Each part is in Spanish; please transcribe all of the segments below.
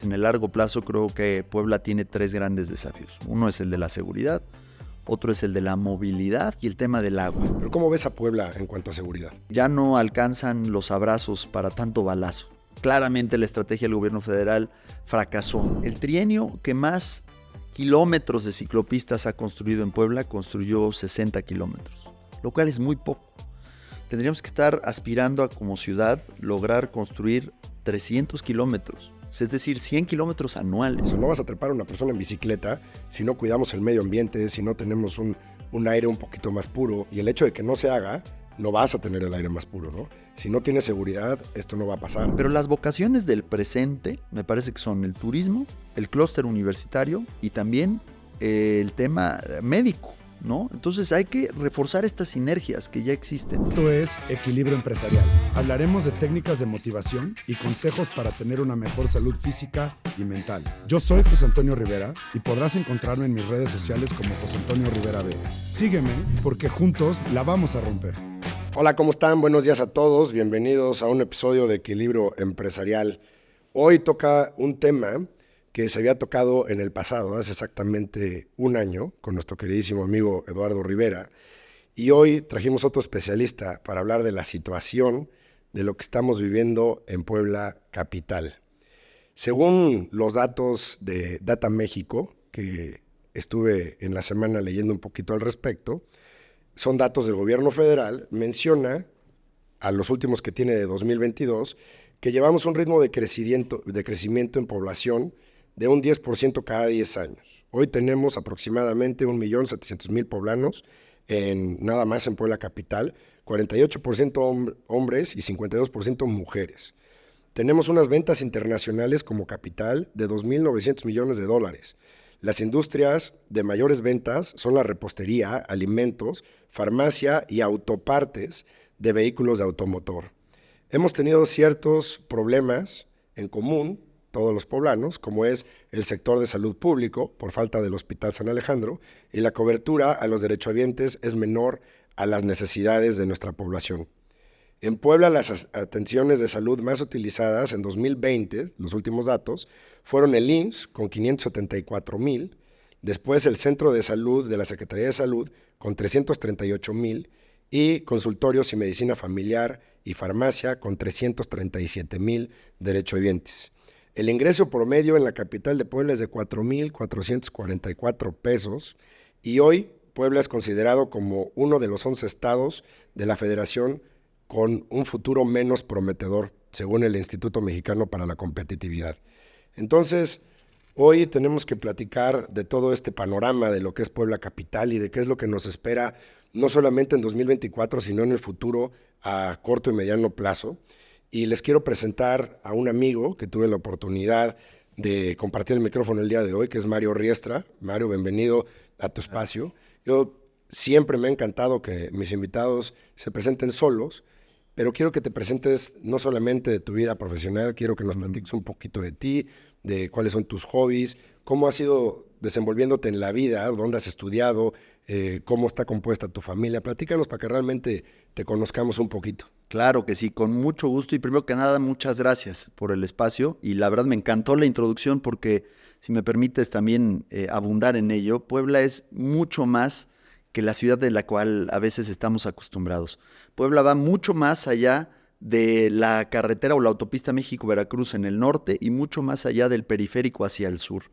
En el largo plazo creo que Puebla tiene 3 grandes desafíos. Uno es el de la seguridad, otro es el de la movilidad y el tema del agua. Pero ¿cómo ves a Puebla en cuanto a seguridad? Ya no alcanzan los abrazos para tanto balazo. Claramente la estrategia del gobierno federal fracasó. El trienio que más kilómetros de ciclopistas ha construido en Puebla construyó 60 kilómetros, lo cual es muy poco. Tendríamos que estar aspirando a, como ciudad, lograr construir 300 kilómetros. Es decir, 100 kilómetros anuales. O sea, no vas a trepar a una persona en bicicleta si no cuidamos el medio ambiente, si no tenemos un aire un poquito más puro. Y el hecho de que no se haga, no vas a tener el aire más puro, ¿no? Si no tienes seguridad, esto no va a pasar. Pero las vocaciones del presente me parece que son el turismo, el clúster universitario y también el tema médico, ¿no? Entonces hay que reforzar estas sinergias que ya existen. Esto es Equilibrio Empresarial. Hablaremos de técnicas de motivación y consejos para tener una mejor salud física y mental. Yo soy José Antonio Rivera y podrás encontrarme en mis redes sociales como José Antonio Rivera B. Sígueme porque juntos la vamos a romper. Hola, ¿cómo están? Buenos días a todos. Bienvenidos a un episodio de Equilibrio Empresarial. Hoy toca un tema que se había tocado en el pasado, hace exactamente un año, con nuestro queridísimo amigo Eduardo Rivera. Y hoy trajimos otro especialista para hablar de la situación de lo que estamos viviendo en Puebla capital. Según los datos de Data México, que estuve en la semana leyendo un poquito al respecto, son datos del gobierno federal, menciona, a los últimos que tiene de 2022, que llevamos un ritmo de crecimiento en población de un 10% cada 10 años. Hoy tenemos aproximadamente 1.700.000 poblanos nada más en Puebla capital, 48% hombres y 52% mujeres. Tenemos unas ventas internacionales como capital de 2.900 millones de dólares. Las industrias de mayores ventas son la repostería, alimentos, farmacia y autopartes de vehículos de automotor. Hemos tenido ciertos problemas en común, todos los poblanos, como es el sector de salud público, por falta del Hospital San Alejandro, y la cobertura a los derechohabientes es menor a las necesidades de nuestra población. En Puebla, las atenciones de salud más utilizadas en 2020, los últimos datos, fueron el IMSS con 574,000, después el Centro de Salud de la Secretaría de Salud con 338,000 y consultorios y medicina familiar y farmacia con 337,000 derechohabientes. El ingreso promedio en la capital de Puebla es de 4,444 pesos y hoy Puebla es considerado como uno de los 11 estados de la Federación con un futuro menos prometedor, según el Instituto Mexicano para la Competitividad. Entonces, hoy tenemos que platicar de todo este panorama de lo que es Puebla capital y de qué es lo que nos espera, no solamente en 2024, sino en el futuro a corto y mediano plazo. Y les quiero presentar a un amigo que tuve la oportunidad de compartir el micrófono el día de hoy, que es Mario Riestra. Mario, bienvenido a tu espacio. Yo siempre me ha encantado que mis invitados se presenten solos, pero quiero que te presentes no solamente de tu vida profesional, quiero que nos platiques un poquito de ti, de cuáles son tus hobbies, cómo has ido desenvolviéndote en la vida, dónde has estudiado, cómo está compuesta tu familia. Platícanos para que realmente te conozcamos un poquito. Claro que sí, con mucho gusto y primero que nada muchas gracias por el espacio y la verdad me encantó la introducción porque si me permites también abundar en ello, Puebla es mucho más que la ciudad de la cual a veces estamos acostumbrados. Puebla va mucho más allá de la carretera o la autopista México-Veracruz en el norte y mucho más allá del periférico hacia el sur.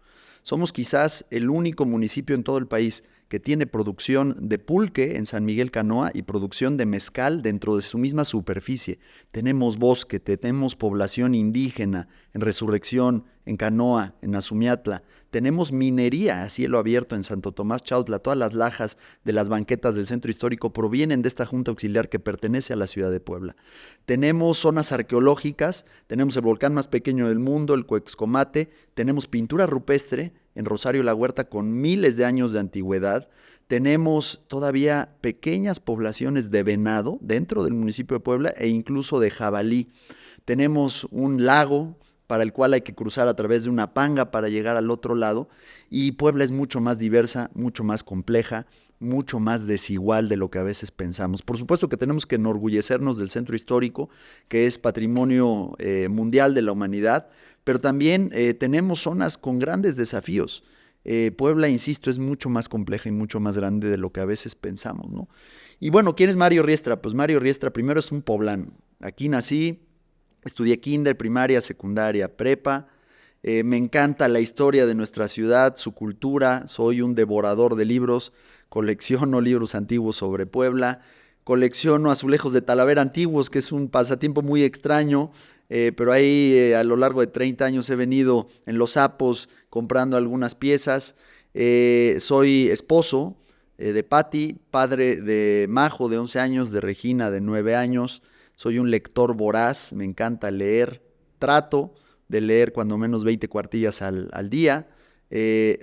Somos quizás el único municipio en todo el país que tiene producción de pulque en San Miguel Canoa y producción de mezcal dentro de su misma superficie. Tenemos bosque, tenemos población indígena en Resurrección, en Canoa, en Azumiatla. Tenemos minería a cielo abierto en Santo Tomás Chautla. Todas las lajas de las banquetas del centro histórico provienen de esta junta auxiliar que pertenece a la ciudad de Puebla. Tenemos zonas arqueológicas, tenemos el volcán más pequeño del mundo, el Cuexcomate, tenemos pintura rupestre en Rosario La Huerta con miles de años de antigüedad. Tenemos todavía pequeñas poblaciones de venado dentro del municipio de Puebla e incluso de jabalí. Tenemos un lago para el cual hay que cruzar a través de una panga para llegar al otro lado y Puebla es mucho más diversa, mucho más compleja, mucho más desigual de lo que a veces pensamos. Por supuesto que tenemos que enorgullecernos del centro histórico, que es patrimonio mundial de la humanidad, pero también tenemos zonas con grandes desafíos. Puebla, insisto, es mucho más compleja y mucho más grande de lo que a veces pensamos, ¿no? Y bueno, ¿quién es Mario Riestra? Pues Mario Riestra primero es un poblano. Aquí nací, estudié kinder, primaria, secundaria, prepa. Me encanta la historia de nuestra ciudad, su cultura. Soy un devorador de libros, colecciono libros antiguos sobre Puebla, colecciono azulejos de Talavera antiguos, que es un pasatiempo muy extraño, pero ahí a lo largo de 30 años he venido en Los Sapos comprando algunas piezas. Soy esposo de Patti, padre de Majo de 11 años, de Regina de 9 años. Soy un lector voraz, me encanta leer, trato de leer cuando menos 20 cuartillas al día.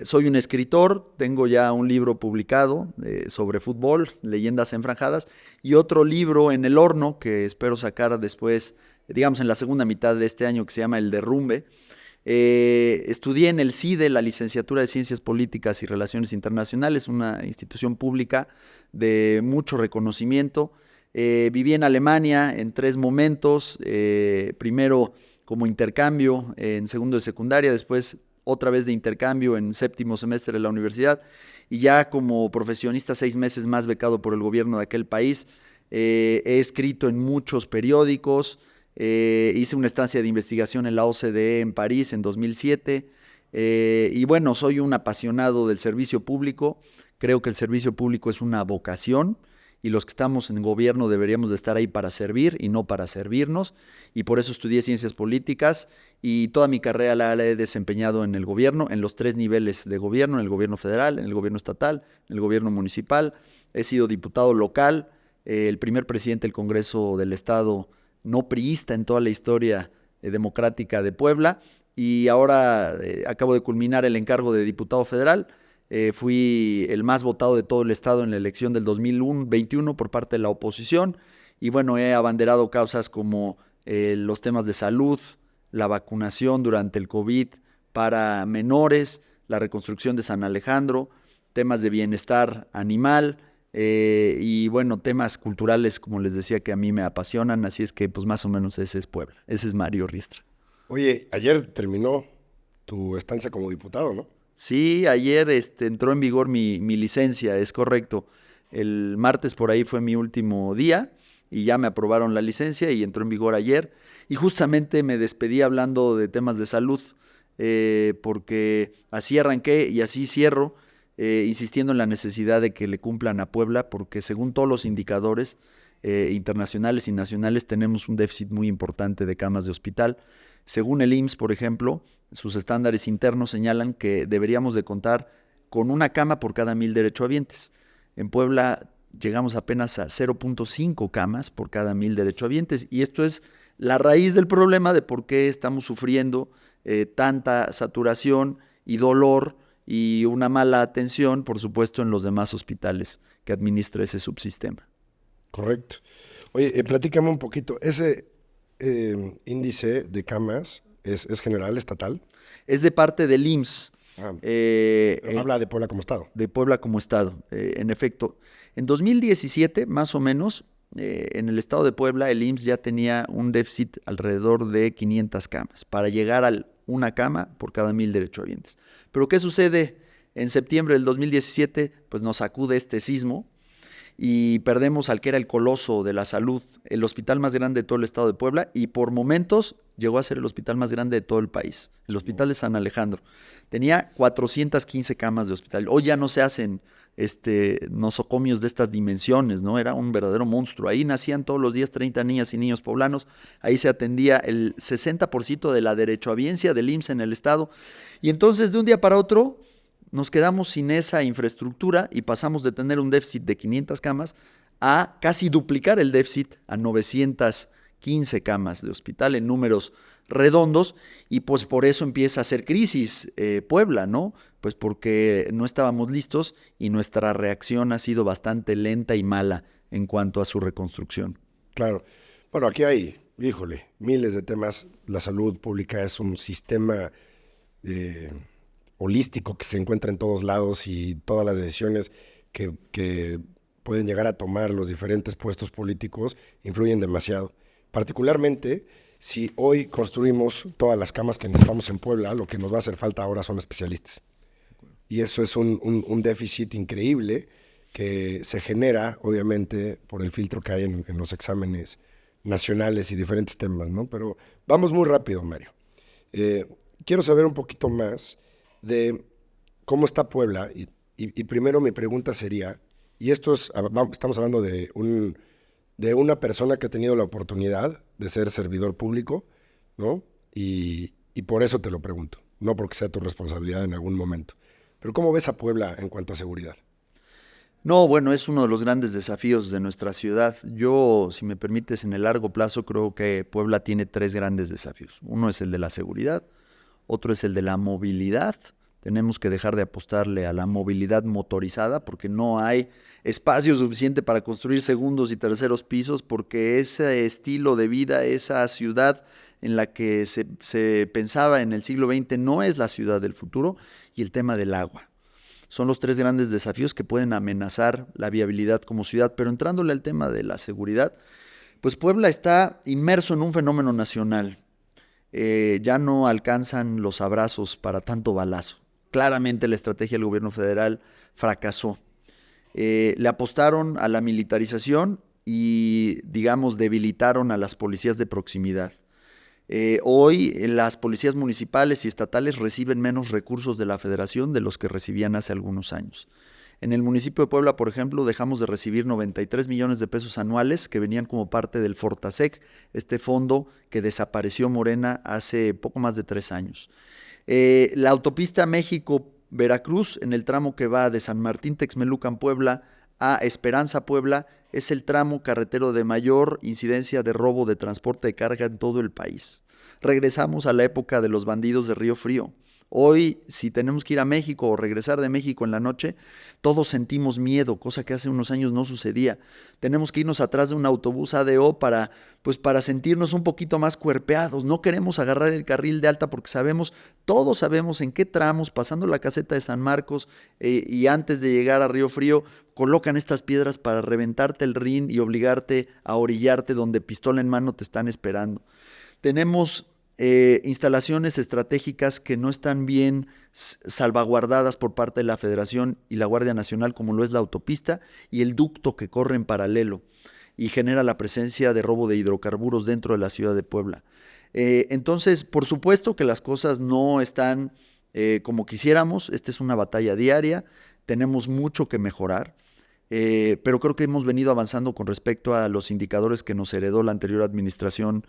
Soy un escritor, tengo ya un libro publicado sobre fútbol, Leyendas Enfranjadas, y otro libro en el horno que espero sacar después, digamos en la segunda mitad de este año, que se llama El Derrumbe. Estudié en el CIDE, la licenciatura de Ciencias Políticas y Relaciones Internacionales, una institución pública de mucho reconocimiento. Viví en Alemania en 3 momentos, primero como intercambio en segundo de secundaria, después otra vez de intercambio en 7º semestre de la universidad, y ya como profesionista 6 meses más becado por el gobierno de aquel país. He escrito en muchos periódicos, hice una estancia de investigación en la OCDE en París en 2007, y bueno, soy un apasionado del servicio público. Creo que el servicio público es una vocación, y los que estamos en gobierno deberíamos de estar ahí para servir y no para servirnos, y por eso estudié Ciencias Políticas, y toda mi carrera la he desempeñado en el gobierno, en los 3 niveles de gobierno, en el gobierno federal, en el gobierno estatal, en el gobierno municipal. He sido diputado local, el primer presidente del Congreso del Estado no priista en toda la historia democrática de Puebla, y ahora acabo de culminar el encargo de diputado federal. Fui el más votado de todo el estado en la elección del 2021 por parte de la oposición, y bueno, he abanderado causas como los temas de salud, la vacunación durante el COVID para menores, la reconstrucción de San Alejandro, temas de bienestar animal, y bueno, temas culturales, como les decía, que a mí me apasionan. Así es que pues más o menos ese es Puebla, ese es Mario Riestra. Oye, ayer terminó tu estancia como diputado, ¿no? Sí, ayer entró en vigor mi licencia, es correcto. El martes por ahí fue mi último día y ya me aprobaron la licencia y entró en vigor ayer. Y justamente me despedí hablando de temas de salud, porque así arranqué y así cierro, insistiendo en la necesidad de que le cumplan a Puebla, porque según todos los indicadores internacionales y nacionales tenemos un déficit muy importante de camas de hospital. Según el IMSS, por ejemplo, sus estándares internos señalan que deberíamos de contar con una cama por cada 1,000 derechohabientes. En Puebla llegamos apenas a 0.5 camas por cada 1,000 derechohabientes, y esto es la raíz del problema de por qué estamos sufriendo tanta saturación y dolor y una mala atención, por supuesto, en los demás hospitales que administra ese subsistema. Correcto. Oye, platícame un poquito, ese índice de camas es general, estatal. Es de parte del IMSS. Habla de Puebla como estado. De Puebla como estado, en efecto. En 2017, más o menos, en el estado de Puebla, el IMSS ya tenía un déficit alrededor de 500 camas, para llegar a una cama por cada 1,000 derechohabientes. Pero ¿qué sucede? En septiembre del 2017, pues nos sacude este sismo, y perdemos al que era el coloso de la salud, el hospital más grande de todo el estado de Puebla, y por momentos llegó a ser el hospital más grande de todo el país, el hospital de San Alejandro. Tenía 415 camas de hospital. Hoy ya no se hacen nosocomios de estas dimensiones, ¿no? Era un verdadero monstruo. Ahí nacían todos los días 30 niñas y niños poblanos. Ahí se atendía el 60% de la derechohabiencia del IMSS en el estado. Y entonces, de un día para otro, nos quedamos sin esa infraestructura y pasamos de tener un déficit de 500 camas a casi duplicar el déficit a 915 camas de hospital en números redondos, y pues por eso empieza a hacer crisis Puebla, ¿no? Pues porque no estábamos listos y nuestra reacción ha sido bastante lenta y mala en cuanto a su reconstrucción. Claro. Bueno, aquí hay, híjole, miles de temas. La salud pública es un sistema holístico que se encuentra en todos lados, y todas las decisiones que pueden llegar a tomar los diferentes puestos políticos influyen demasiado. Particularmente si hoy construimos todas las camas que necesitamos en Puebla, lo que nos va a hacer falta ahora son especialistas. Y eso es un déficit increíble que se genera, obviamente, por el filtro que hay en los exámenes nacionales y diferentes temas, ¿no? Pero vamos muy rápido, Mario. Quiero saber un poquito más de cómo está Puebla. Y primero mi pregunta sería, y estamos hablando de una persona que ha tenido la oportunidad de ser servidor público, ¿no? Y por eso te lo pregunto, no porque sea tu responsabilidad en algún momento. Pero ¿cómo ves a Puebla en cuanto a seguridad? No, bueno, es uno de los grandes desafíos de nuestra ciudad. Yo, si me permites, en el largo plazo creo que Puebla tiene 3 grandes desafíos. Uno es el de la seguridad, otro es el de la movilidad. Tenemos que dejar de apostarle a la movilidad motorizada porque no hay espacio suficiente para construir segundos y terceros pisos, porque ese estilo de vida, esa ciudad en la que se pensaba en el siglo XX no es la ciudad del futuro. Y el tema del agua. Son los 3 grandes desafíos que pueden amenazar la viabilidad como ciudad. Pero entrándole al tema de la seguridad, pues Puebla está inmerso en un fenómeno nacional. Ya no alcanzan los abrazos para tanto balazo. Claramente la estrategia del gobierno federal fracasó. Le apostaron a la militarización y, digamos, debilitaron a las policías de proximidad. Hoy las policías municipales y estatales reciben menos recursos de la federación de los que recibían hace algunos años. En el municipio de Puebla, por ejemplo, dejamos de recibir 93 millones de pesos anuales que venían como parte del Fortasec, este fondo que desapareció Morena hace poco más de 3 años. La autopista México-Veracruz, en el tramo que va de San Martín Texmelucan, Puebla, a Esperanza, Puebla, es el tramo carretero de mayor incidencia de robo de transporte de carga en todo el país. Regresamos a la época de los bandidos de Río Frío. Hoy, si tenemos que ir a México o regresar de México en la noche, todos sentimos miedo, cosa que hace unos años no sucedía. Tenemos que irnos atrás de un autobús ADO para sentirnos un poquito más cuerpeados. No queremos agarrar el carril de alta porque todos sabemos en qué tramos, pasando la caseta de San Marcos y antes de llegar a Río Frío, colocan estas piedras para reventarte el rin y obligarte a orillarte donde pistola en mano te están esperando. Tenemos instalaciones estratégicas que no están bien salvaguardadas por parte de la Federación y la Guardia Nacional, como lo es la autopista y el ducto que corre en paralelo y genera la presencia de robo de hidrocarburos dentro de la ciudad de Puebla. Entonces, por supuesto que las cosas no están como quisiéramos. Esta es una batalla diaria, tenemos mucho que mejorar. Pero creo que hemos venido avanzando con respecto a los indicadores que nos heredó la anterior administración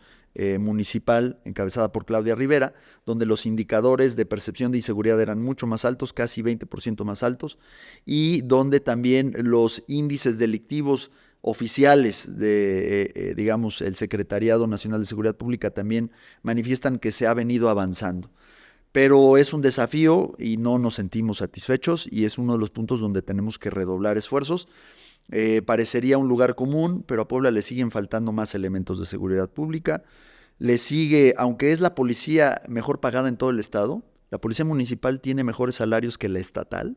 municipal encabezada por Claudia Rivera, donde los indicadores de percepción de inseguridad eran mucho más altos, casi 20% más altos, y donde también los índices delictivos oficiales de, digamos, el Secretariado Nacional de Seguridad Pública también manifiestan que se ha venido avanzando. Pero es un desafío y no nos sentimos satisfechos y es uno de los puntos donde tenemos que redoblar esfuerzos. Parecería un lugar común, pero a Puebla le siguen faltando más elementos de seguridad pública. Le sigue, aunque es la policía mejor pagada en todo el estado, la policía municipal tiene mejores salarios que la estatal,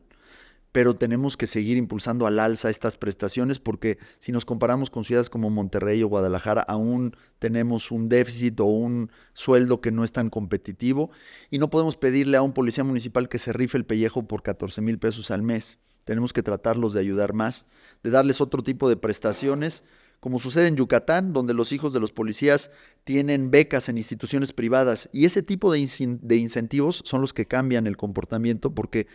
pero tenemos que seguir impulsando al alza estas prestaciones porque si nos comparamos con ciudades como Monterrey o Guadalajara, aún tenemos un déficit o un sueldo que no es tan competitivo y no podemos pedirle a un policía municipal que se rife el pellejo por 14,000 pesos al mes. Tenemos que tratarlos de ayudar más, de darles otro tipo de prestaciones, como sucede en Yucatán, donde los hijos de los policías tienen becas en instituciones privadas y ese tipo de incentivos son los que cambian el comportamiento porque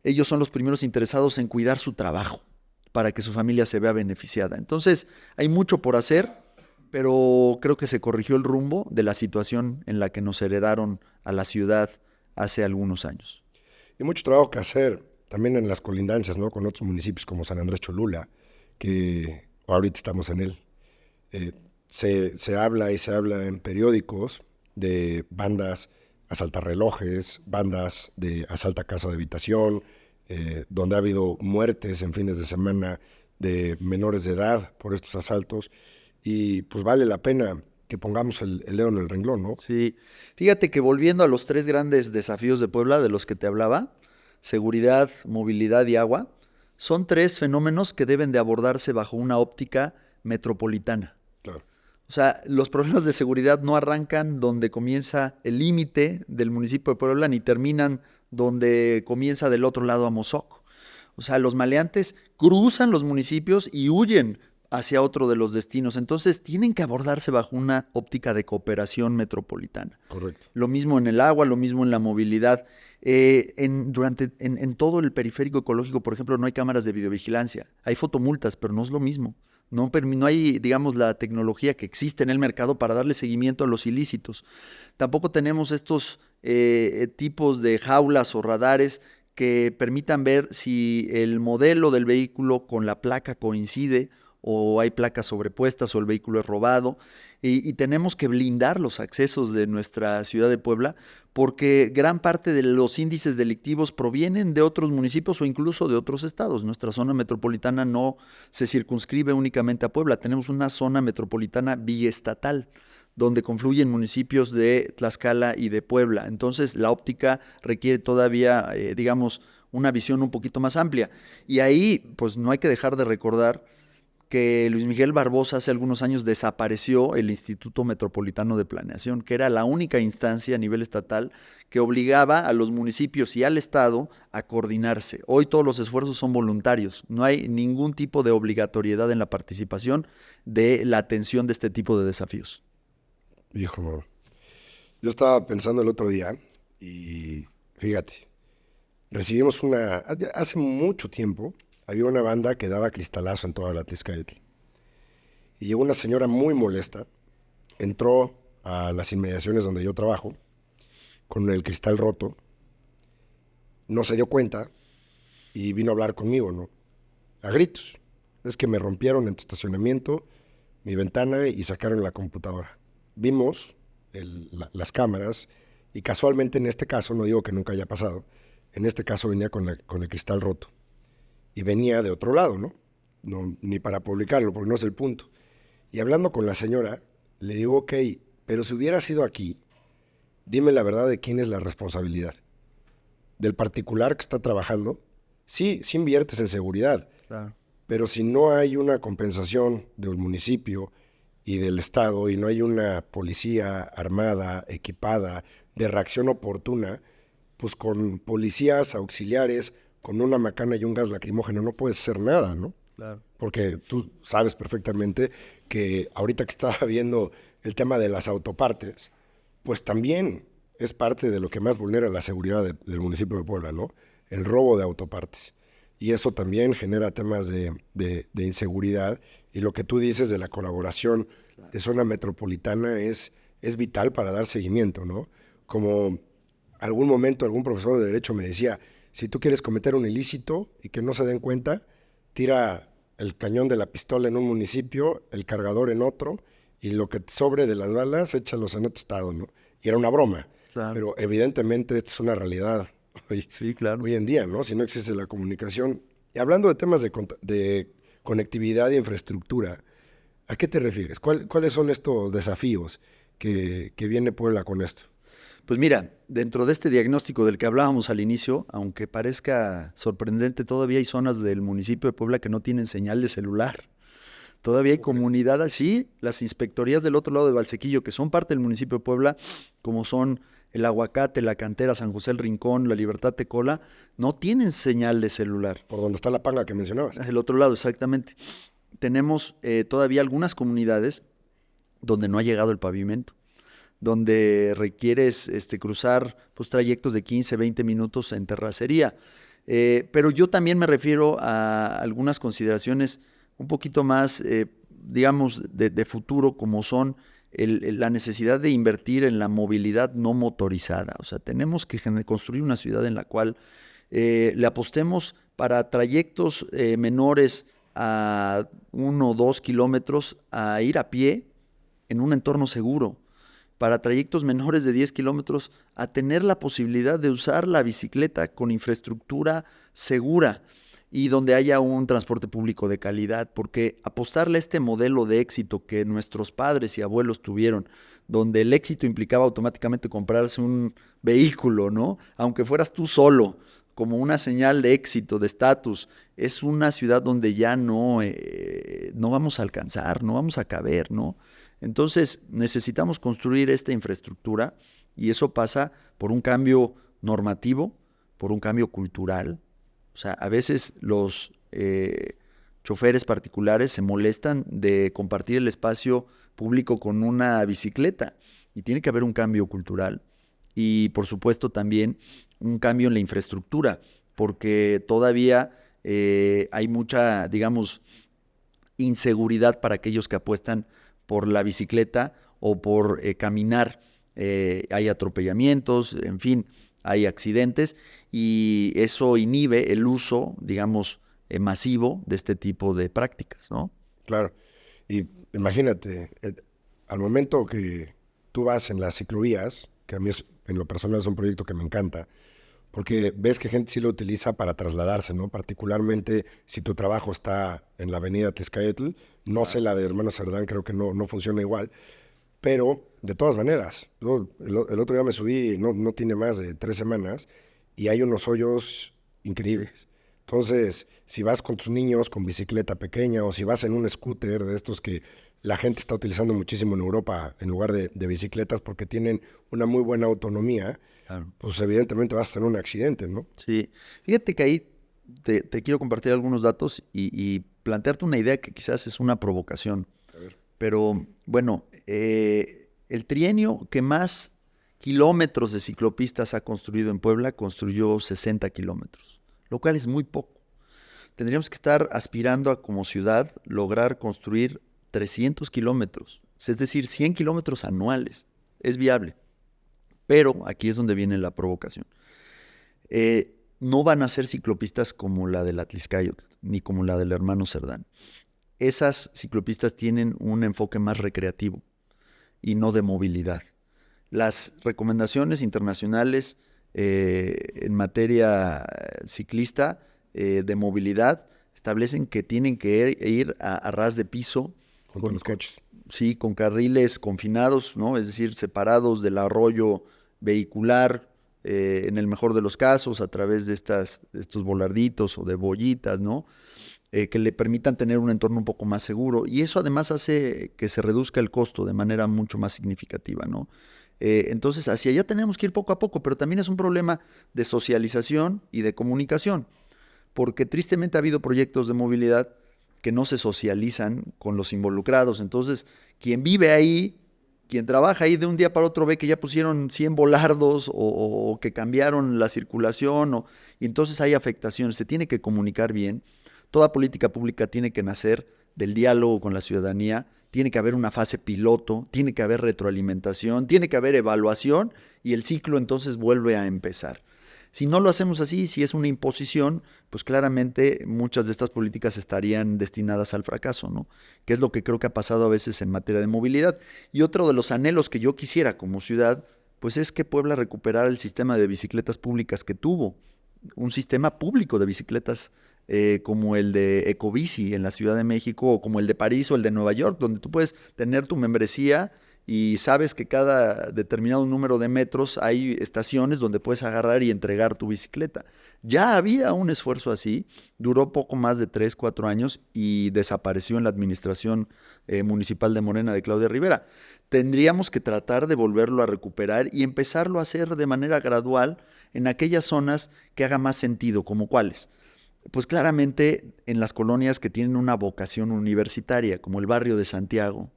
ellos son los primeros interesados en cuidar su trabajo para que su familia se vea beneficiada. Entonces, hay mucho por hacer, pero creo que se corrigió el rumbo de la situación en la que nos heredaron a la ciudad hace algunos años. Y mucho trabajo que hacer también en las colindancias, ¿no? Con otros municipios como San Andrés Cholula, que ahorita estamos en él. Se habla en periódicos de bandas asaltarrelojes, bandas de asalta casa de habitación, donde ha habido muertes en fines de semana de menores de edad por estos asaltos, y pues vale la pena que pongamos el dedo en el renglón, ¿no? Sí, fíjate que volviendo a los 3 grandes desafíos de Puebla, de los que te hablaba, seguridad, movilidad y agua, son 3 fenómenos que deben de abordarse bajo una óptica metropolitana. Claro. O sea, los problemas de seguridad no arrancan donde comienza el límite del municipio de Puebla ni terminan donde comienza del otro lado Amozoc. O sea, los maleantes cruzan los municipios y huyen hacia otro de los destinos. Entonces, tienen que abordarse bajo una óptica de cooperación metropolitana. Correcto. Lo mismo en el agua, lo mismo en la movilidad. En todo el periférico ecológico, por ejemplo, no hay cámaras de videovigilancia. Hay fotomultas, pero no es lo mismo. No hay, digamos, la tecnología que existe en el mercado para darle seguimiento a los ilícitos. Tampoco tenemos estos tipos de jaulas o radares que permitan ver si el modelo del vehículo con la placa coincide o hay placas sobrepuestas o el vehículo es robado. Y tenemos que blindar los accesos de nuestra ciudad de Puebla porque gran parte de los índices delictivos provienen de otros municipios o incluso de otros estados. Nuestra zona metropolitana no se circunscribe únicamente a Puebla, tenemos una zona metropolitana biestatal donde confluyen municipios de Tlaxcala y de Puebla. Entonces la óptica requiere todavía, digamos, una visión un poquito más amplia. Y ahí, pues no hay que dejar de recordar que Luis Miguel Barbosa hace algunos años desapareció el Instituto Metropolitano de Planeación, que era la única instancia a nivel estatal que obligaba a los municipios y al Estado a coordinarse. Hoy todos los esfuerzos son voluntarios, no hay ningún tipo de obligatoriedad en la participación de la atención de este tipo de desafíos. Hijo, yo estaba pensando el otro día y fíjate, recibimos hace mucho tiempo, había una banda que daba cristalazo en toda la Tezcayetl. Y llegó una señora muy molesta, entró a las inmediaciones donde yo trabajo, con el cristal roto, no se dio cuenta y vino a hablar conmigo, ¿no? A gritos. Es que me rompieron en tu estacionamiento mi ventana y sacaron la computadora. Vimos las cámaras y casualmente en este caso, no digo que nunca haya pasado, en este caso venía con el cristal roto. Y venía de otro lado, ¿no? Ni para publicarlo, porque no es el punto. Y hablando con la señora, le digo, ok, pero si hubiera sido aquí, dime la verdad de quién es la responsabilidad. ¿Del particular que está trabajando? Sí inviertes en seguridad, Claro. pero si no hay una compensación del municipio y del Estado y no hay una policía armada, equipada, de reacción oportuna, pues con policías auxiliares, con una macana y un gas lacrimógeno no puedes hacer nada, ¿no? Claro. Porque tú sabes perfectamente que ahorita que estaba viendo el tema de las autopartes, pues también es parte de lo que más vulnera la seguridad del municipio de Puebla, ¿no? El robo de autopartes. Y eso también genera temas de inseguridad. Y lo que tú dices de la colaboración de zona metropolitana es vital para dar seguimiento, ¿no? Como algún momento algún profesor de Derecho me decía, si tú quieres cometer un ilícito y que no se den cuenta, tira el cañón de la pistola en un municipio, el cargador en otro, y lo que te sobre de las balas, échalos en otro estado, ¿no? Y era una broma. Claro. Pero evidentemente esta es una realidad Sí, claro. hoy en día, ¿no? Si no existe la comunicación. Y hablando de temas de conectividad y infraestructura, ¿a qué te refieres? ¿Cuáles son estos desafíos que viene Puebla con esto? Pues mira, dentro de este diagnóstico del que hablábamos al inicio, aunque parezca sorprendente, todavía hay zonas del municipio de Puebla que no tienen señal de celular. Todavía hay comunidades, así, las inspectorías del otro lado de Valsequillo, que son parte del municipio de Puebla, como son el Aguacate, la Cantera, San José el Rincón, la Libertad Tecola, no tienen señal de celular. Por donde está la panga que mencionabas. El otro lado, exactamente. Tenemos todavía algunas comunidades donde no ha llegado el pavimento, donde requieres cruzar pues, trayectos de 15, 20 minutos en terracería. Pero yo también me refiero a algunas consideraciones un poquito más, digamos, de futuro, como son la necesidad de invertir en la movilidad no motorizada. O sea, tenemos que construir una ciudad en la cual le apostemos para trayectos menores a 1 o 2 kilómetros a ir a pie en un entorno seguro, para trayectos menores de 10 kilómetros a tener la posibilidad de usar la bicicleta con infraestructura segura y donde haya un transporte público de calidad, porque apostarle a este modelo de éxito que nuestros padres y abuelos tuvieron, donde el éxito implicaba automáticamente comprarse un vehículo, ¿no? Aunque fueras tú solo, como una señal de éxito, de estatus, es una ciudad donde ya no vamos a alcanzar, no vamos a caber, ¿no? Entonces, necesitamos construir esta infraestructura y eso pasa por un cambio normativo, por un cambio cultural. O sea, a veces los choferes particulares se molestan de compartir el espacio público con una bicicleta y tiene que haber un cambio cultural y, por supuesto, también un cambio en la infraestructura, porque todavía hay mucha, digamos, inseguridad para aquellos que apuestan por la bicicleta o por caminar. Hay atropellamientos, en fin, hay accidentes y eso inhibe el uso, digamos, masivo de este tipo de prácticas, ¿no? Claro. Y imagínate, al momento que tú vas en las ciclovías, que a mí en lo personal es un proyecto que me encanta, porque ves que gente sí lo utiliza para trasladarse, ¿no? Particularmente si tu trabajo está en la avenida Tezcayotl, no sé la de Hermano Cerdán, creo que no funciona igual, pero de todas maneras, el otro día me subí, no tiene más de 3 semanas, y hay unos hoyos increíbles. Entonces, si vas con tus niños con bicicleta pequeña o si vas en un scooter de estos que la gente está utilizando muchísimo en Europa en lugar de bicicletas porque tienen una muy buena autonomía, Claro. pues evidentemente vas a tener un accidente, ¿no? Sí, fíjate que ahí te quiero compartir algunos datos y plantearte una idea que quizás es una provocación. A ver. Pero bueno, el trienio que más kilómetros de ciclopistas ha construido en Puebla construyó 60 kilómetros, lo cual es muy poco. Tendríamos que estar aspirando a, como ciudad, lograr construir 300 kilómetros, es decir, 100 kilómetros anuales. Es viable. Pero aquí es donde viene la provocación. No van a ser ciclopistas como la del Atlixcáyotl, ni como la del Hermano Cerdán. Esas ciclopistas tienen un enfoque más recreativo y no de movilidad. Las recomendaciones internacionales en materia ciclista de movilidad establecen que tienen que ir a ras de piso. Junto a los coches. Sí, con carriles confinados, ¿no? Es decir, separados del arroyo vehicular, en el mejor de los casos, a través de estos volarditos o de bollitas, ¿no? Que le permitan tener un entorno un poco más seguro. Y eso además hace que se reduzca el costo de manera mucho más significativa, ¿no? Entonces, hacia allá tenemos que ir poco a poco, pero también es un problema de socialización y de comunicación, porque tristemente ha habido proyectos de movilidad que no se socializan con los involucrados. Entonces, quien vive ahí, quien trabaja ahí de un día para otro ve que ya pusieron 100 volardos o que cambiaron la circulación, y entonces hay afectaciones. Se tiene que comunicar bien. Toda política pública tiene que nacer del diálogo con la ciudadanía, tiene que haber una fase piloto, tiene que haber retroalimentación, tiene que haber evaluación y el ciclo entonces vuelve a empezar. Si no lo hacemos así, si es una imposición, pues claramente muchas de estas políticas estarían destinadas al fracaso, ¿no? Que es lo que creo que ha pasado a veces en materia de movilidad. Y otro de los anhelos que yo quisiera como ciudad, pues es que Puebla recuperara el sistema de bicicletas públicas que tuvo, un sistema público de bicicletas como el de Ecobici en la Ciudad de México o como el de París o el de Nueva York, donde tú puedes tener tu membresía y sabes que cada determinado número de metros hay estaciones donde puedes agarrar y entregar tu bicicleta. Ya había un esfuerzo así, duró poco más de 3, 4 años y desapareció en la administración municipal de Morena de Claudia Rivera. Tendríamos que tratar de volverlo a recuperar y empezarlo a hacer de manera gradual en aquellas zonas que haga más sentido, como cuáles. Pues claramente en las colonias que tienen una vocación universitaria, como el barrio de Santiago,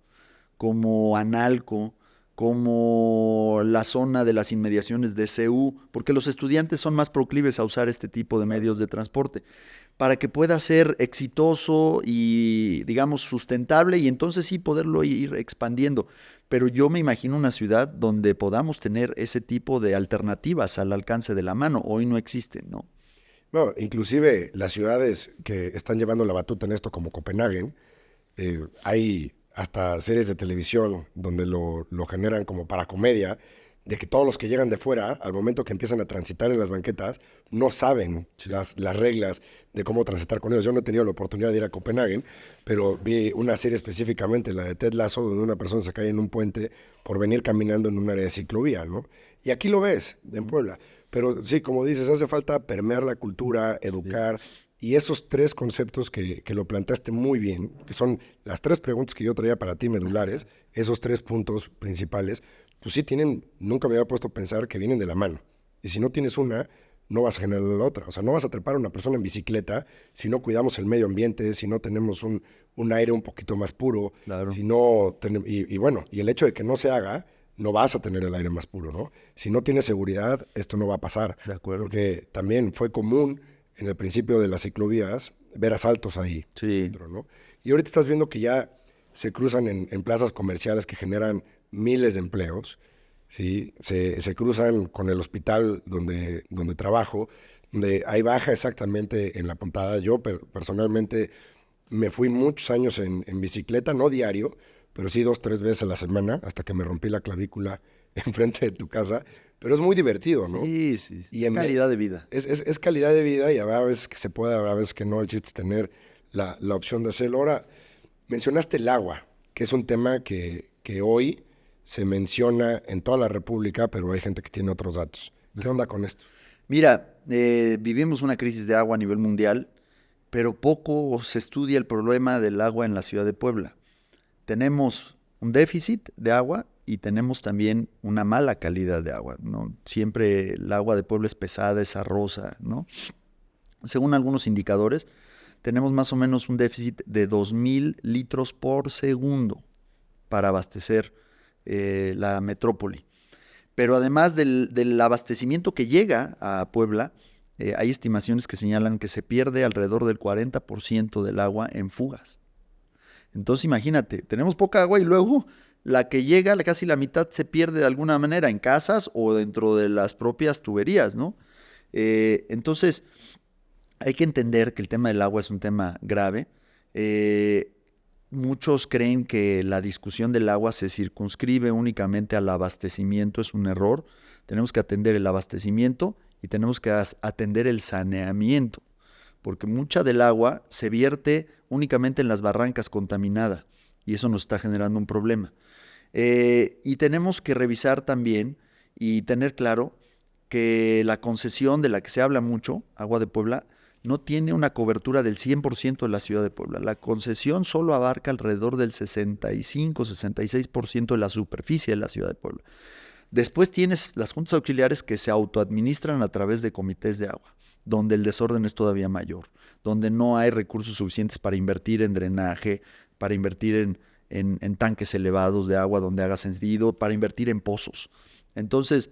como Analco, como la zona de las inmediaciones de CU, porque los estudiantes son más proclives a usar este tipo de medios de transporte, para que pueda ser exitoso y, digamos, sustentable y entonces sí poderlo ir expandiendo. Pero yo me imagino una ciudad donde podamos tener ese tipo de alternativas al alcance de la mano. Hoy no existen, ¿no? Bueno, inclusive las ciudades que están llevando la batuta en esto, como Copenhague, hay hasta series de televisión donde lo generan como para comedia, de que todos los que llegan de fuera, al momento que empiezan a transitar en las banquetas, no saben las reglas de cómo transitar con ellos. Yo no he tenido la oportunidad de ir a Copenhague, pero vi una serie específicamente, la de Ted Lasso, donde una persona se cae en un puente por venir caminando en un área de ciclovía, ¿no? Y aquí lo ves, en Puebla. Pero sí, como dices, hace falta permear la cultura, educar Y esos tres conceptos que lo planteaste muy bien, que son las tres preguntas que yo traía para ti medulares, esos tres puntos principales, pues sí tienen, nunca me había puesto a pensar que vienen de la mano. Y si no tienes una, no vas a generar la otra. O sea, no vas a trepar a una persona en bicicleta si no cuidamos el medio ambiente, si no tenemos un aire un poquito más puro, Claro. si no y bueno, y el hecho de que no se haga, no vas a tener el aire más puro, ¿no? Si no tienes seguridad, esto no va a pasar. De acuerdo. Porque también fue común en el principio de las ciclovías ver asaltos ahí Sí. dentro, ¿no? Y ahorita estás viendo que ya se cruzan en plazas comerciales que generan miles de empleos, ¿sí? Se cruzan con el hospital donde trabajo, donde hay baja exactamente en la puntada. Yo personalmente me fui muchos años en bicicleta, no diario, pero sí 2, 3 veces a la semana, hasta que me rompí la clavícula enfrente de tu casa. Pero es muy divertido, ¿no? Sí, sí. Y Es calidad de vida. Es calidad de vida y habrá veces que se puede, habrá veces que no. El chiste es tener la opción de hacerlo. Ahora, mencionaste el agua, que es un tema que hoy se menciona en toda la República, pero hay gente que tiene otros datos. ¿Qué onda con esto? Mira, vivimos una crisis de agua a nivel mundial, pero poco se estudia el problema del agua en la ciudad de Puebla. Tenemos un déficit de agua y tenemos también una mala calidad de agua, ¿no? Siempre el agua de Puebla es pesada, es arrosa, ¿no? Según algunos indicadores, tenemos más o menos un déficit de 2,000 litros por segundo para abastecer la metrópoli. Pero además del abastecimiento que llega a Puebla, hay estimaciones que señalan que se pierde alrededor del 40% del agua en fugas. Entonces imagínate, tenemos poca agua y luego la que llega, casi la mitad se pierde de alguna manera en casas o dentro de las propias tuberías, ¿no? Entonces hay que entender que el tema del agua es un tema grave. Muchos creen que la discusión del agua se circunscribe únicamente al abastecimiento, es un error. Tenemos que atender el abastecimiento y tenemos que atender el saneamiento, porque mucha del agua se vierte únicamente en las barrancas contaminada y eso nos está generando un problema. Y tenemos que revisar también y tener claro que la concesión de la que se habla mucho, Agua de Puebla, no tiene una cobertura del 100% de la ciudad de Puebla. La concesión solo abarca alrededor del 65-66% de la superficie de la ciudad de Puebla. Después tienes las juntas auxiliares que se autoadministran a través de comités de agua, donde el desorden es todavía mayor, donde no hay recursos suficientes para invertir en drenaje, para invertir en tanques elevados de agua donde haga sentido, para invertir en pozos. Entonces,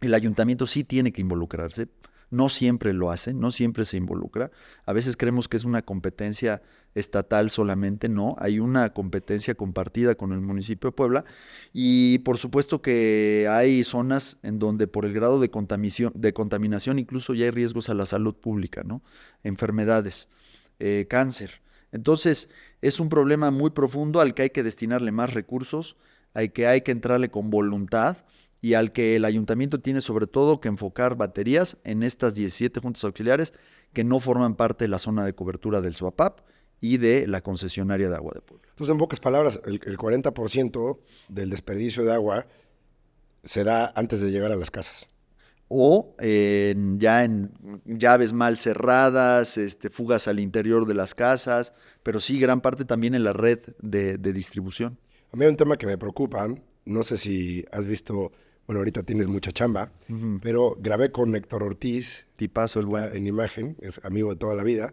el ayuntamiento sí tiene que involucrarse. No siempre lo hace, no siempre se involucra. A veces creemos que es una competencia estatal solamente, no. Hay una competencia compartida con el municipio de Puebla y por supuesto que hay zonas en donde por el grado de contaminación incluso ya hay riesgos a la salud pública, ¿no? Enfermedades, cáncer. Entonces es un problema muy profundo al que hay que destinarle más recursos, hay que entrarle con voluntad y al que el ayuntamiento tiene sobre todo que enfocar baterías en estas 17 juntas auxiliares que no forman parte de la zona de cobertura del SUAPAP y de la concesionaria de agua de Puebla. Entonces, en pocas palabras, el 40% del desperdicio de agua se da antes de llegar a las casas. O ya en llaves mal cerradas, fugas al interior de las casas, pero sí gran parte también en la red de distribución. A mí hay un tema que me preocupa, no sé si has visto, bueno, ahorita tienes mucha chamba, pero grabé con Héctor Ortiz, Tipazo el buen. en imagen, es amigo de toda la vida,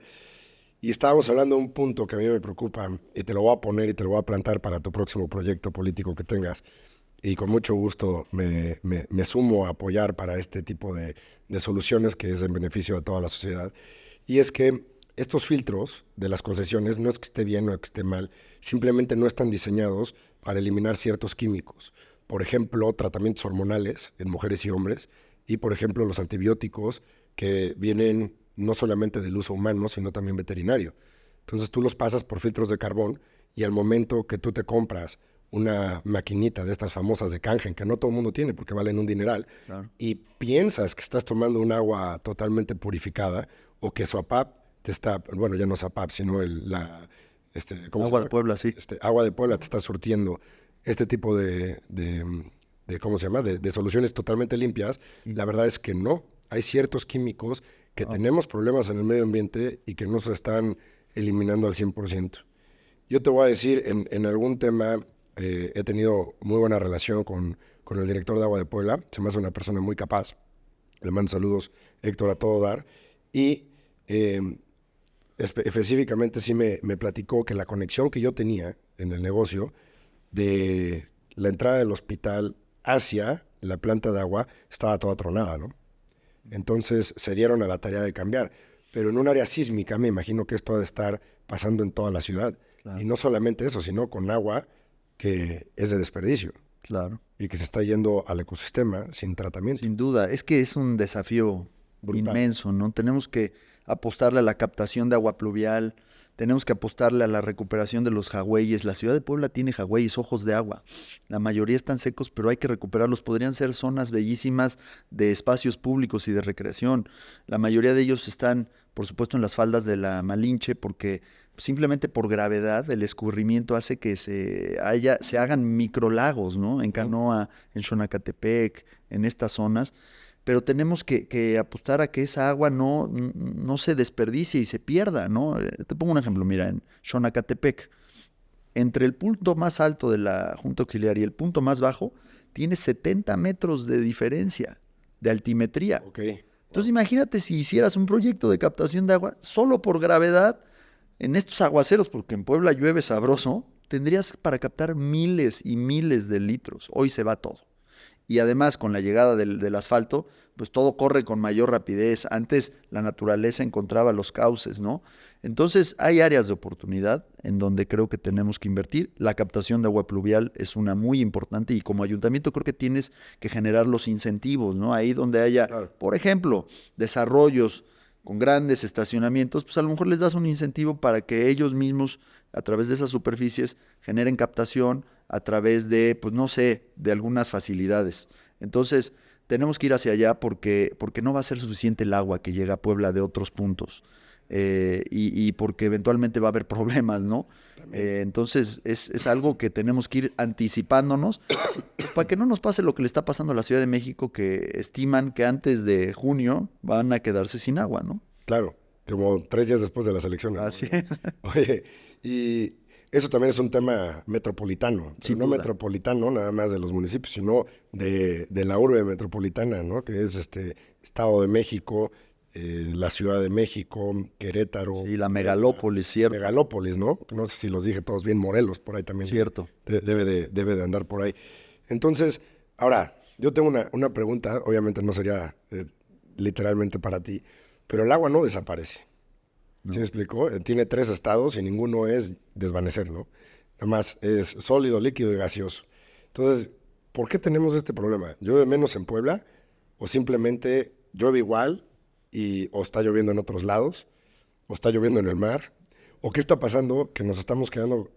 y estábamos hablando de un punto que a mí me preocupa, y te lo voy a poner y te lo voy a plantar para tu próximo proyecto político que tengas, y con mucho gusto me sumo a apoyar para este tipo de soluciones que es en beneficio de toda la sociedad, y es que estos filtros de las concesiones no es que esté bien o que esté mal, simplemente no están diseñados para eliminar ciertos químicos. Por ejemplo, tratamientos hormonales en mujeres y hombres y, por ejemplo, los antibióticos que vienen no solamente del uso humano, sino también veterinario. Entonces tú los pasas por filtros de carbón y al momento que tú te compras una maquinita de estas famosas de Kangen, que no todo el mundo tiene porque valen un dineral, Claro. y piensas que estás tomando un agua totalmente purificada o que SOAPAP te está, bueno, ya no SOAPAP, sino ¿cómo se Agua llama? de Puebla, sí. Agua de Puebla te está surtiendo este tipo ¿cómo se llama? De soluciones totalmente limpias. La verdad es que no. Hay ciertos químicos que tenemos problemas en el medio ambiente y que no se están eliminando al 100%. Yo te voy a decir, en algún tema he tenido muy buena relación con el director de Agua de Puebla. Se me hace una persona muy capaz. Le mando saludos, Héctor, a todo dar. Y específicamente sí me platicó que la conexión que yo tenía en el negocio de la entrada del hospital hacia la planta de agua estaba toda tronada, ¿no? Entonces se dieron a la tarea de cambiar. Pero en un área sísmica me imagino que esto ha de estar pasando en toda la ciudad. Claro. Y no solamente eso, sino con agua que es de desperdicio. Claro. Y que se está yendo al ecosistema sin tratamiento. Sin duda. Es que es un desafío brutal, inmenso, ¿no? Tenemos que apostarle a la captación de agua pluvial, tenemos que apostarle a la recuperación de los jagüeyes. La ciudad de Puebla tiene jagüeyes, ojos de agua. La mayoría están secos, pero hay que recuperarlos. Podrían ser zonas bellísimas de espacios públicos y de recreación. La mayoría de ellos están, por supuesto, en las faldas de la Malinche, porque simplemente por gravedad el escurrimiento hace que se hagan microlagos, ¿no? En Canoa, en Xonacatepec, en estas zonas. Pero tenemos que apostar a que esa agua no se desperdicie y se pierda, ¿no? Te pongo un ejemplo, mira, en Xonacatepec, entre el punto más alto de la Junta Auxiliar y el punto más bajo, tiene 70 metros de diferencia de altimetría. Okay. Entonces imagínate si hicieras un proyecto de captación de agua solo por gravedad, en estos aguaceros, porque en Puebla llueve sabroso, tendrías para captar miles y miles de litros. Hoy se va todo. Y además, con la llegada del asfalto, pues todo corre con mayor rapidez. Antes la naturaleza encontraba los cauces, ¿no? Entonces, hay áreas de oportunidad en donde creo que tenemos que invertir. La captación de agua pluvial es una muy importante y como ayuntamiento creo que tienes que generar los incentivos, ¿no? Ahí donde haya, claro, por ejemplo, desarrollos con grandes estacionamientos, pues a lo mejor les das un incentivo para que ellos mismos, a través de esas superficies, generen captación a través de, pues no sé, de algunas facilidades. Entonces, tenemos que ir hacia allá porque no va a ser suficiente el agua que llega a Puebla de otros puntos y porque eventualmente va a haber problemas, ¿no? Entonces, es algo que tenemos que ir anticipándonos pues, para que no nos pase lo que le está pasando a la Ciudad de México, que estiman que antes de junio van a quedarse sin agua, ¿no? Claro, como 3 días después de las elecciones. Así es. Oye, y eso también es un tema metropolitano, pero no metropolitano nada más de los municipios, sino de la urbe metropolitana, ¿no? Que es Estado de México, la Ciudad de México, Querétaro. Y la megalópolis, cierto. Megalópolis, ¿no? No sé si los dije todos bien, Morelos, por ahí también. Cierto. Debe de andar por ahí. Entonces, ahora, yo tengo una pregunta, obviamente no sería literalmente para ti, pero el agua no desaparece. No. ¿Sí me explicó? Tiene 3 estados y ninguno es desvanecer, ¿no? Nada más es sólido, líquido y gaseoso. Entonces, ¿por qué tenemos este problema? ¿Llueve menos en Puebla? ¿O simplemente llueve igual y o está lloviendo en otros lados? ¿O está lloviendo en el mar? ¿O qué está pasando que nos estamos quedando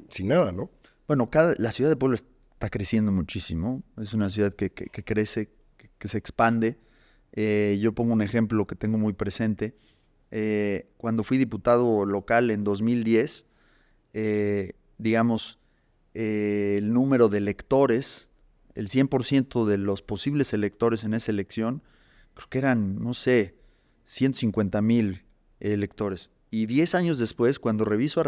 sin nada, ¿no? Bueno, la ciudad de Puebla está creciendo muchísimo. Es una ciudad que crece, que se expande. Yo pongo un ejemplo que tengo muy presente. Cuando fui diputado local en 2010, digamos, el número de electores, el 100% de los posibles electores en esa elección, creo que eran, no sé, 150,000 electores. Y 10 años después, cuando reviso a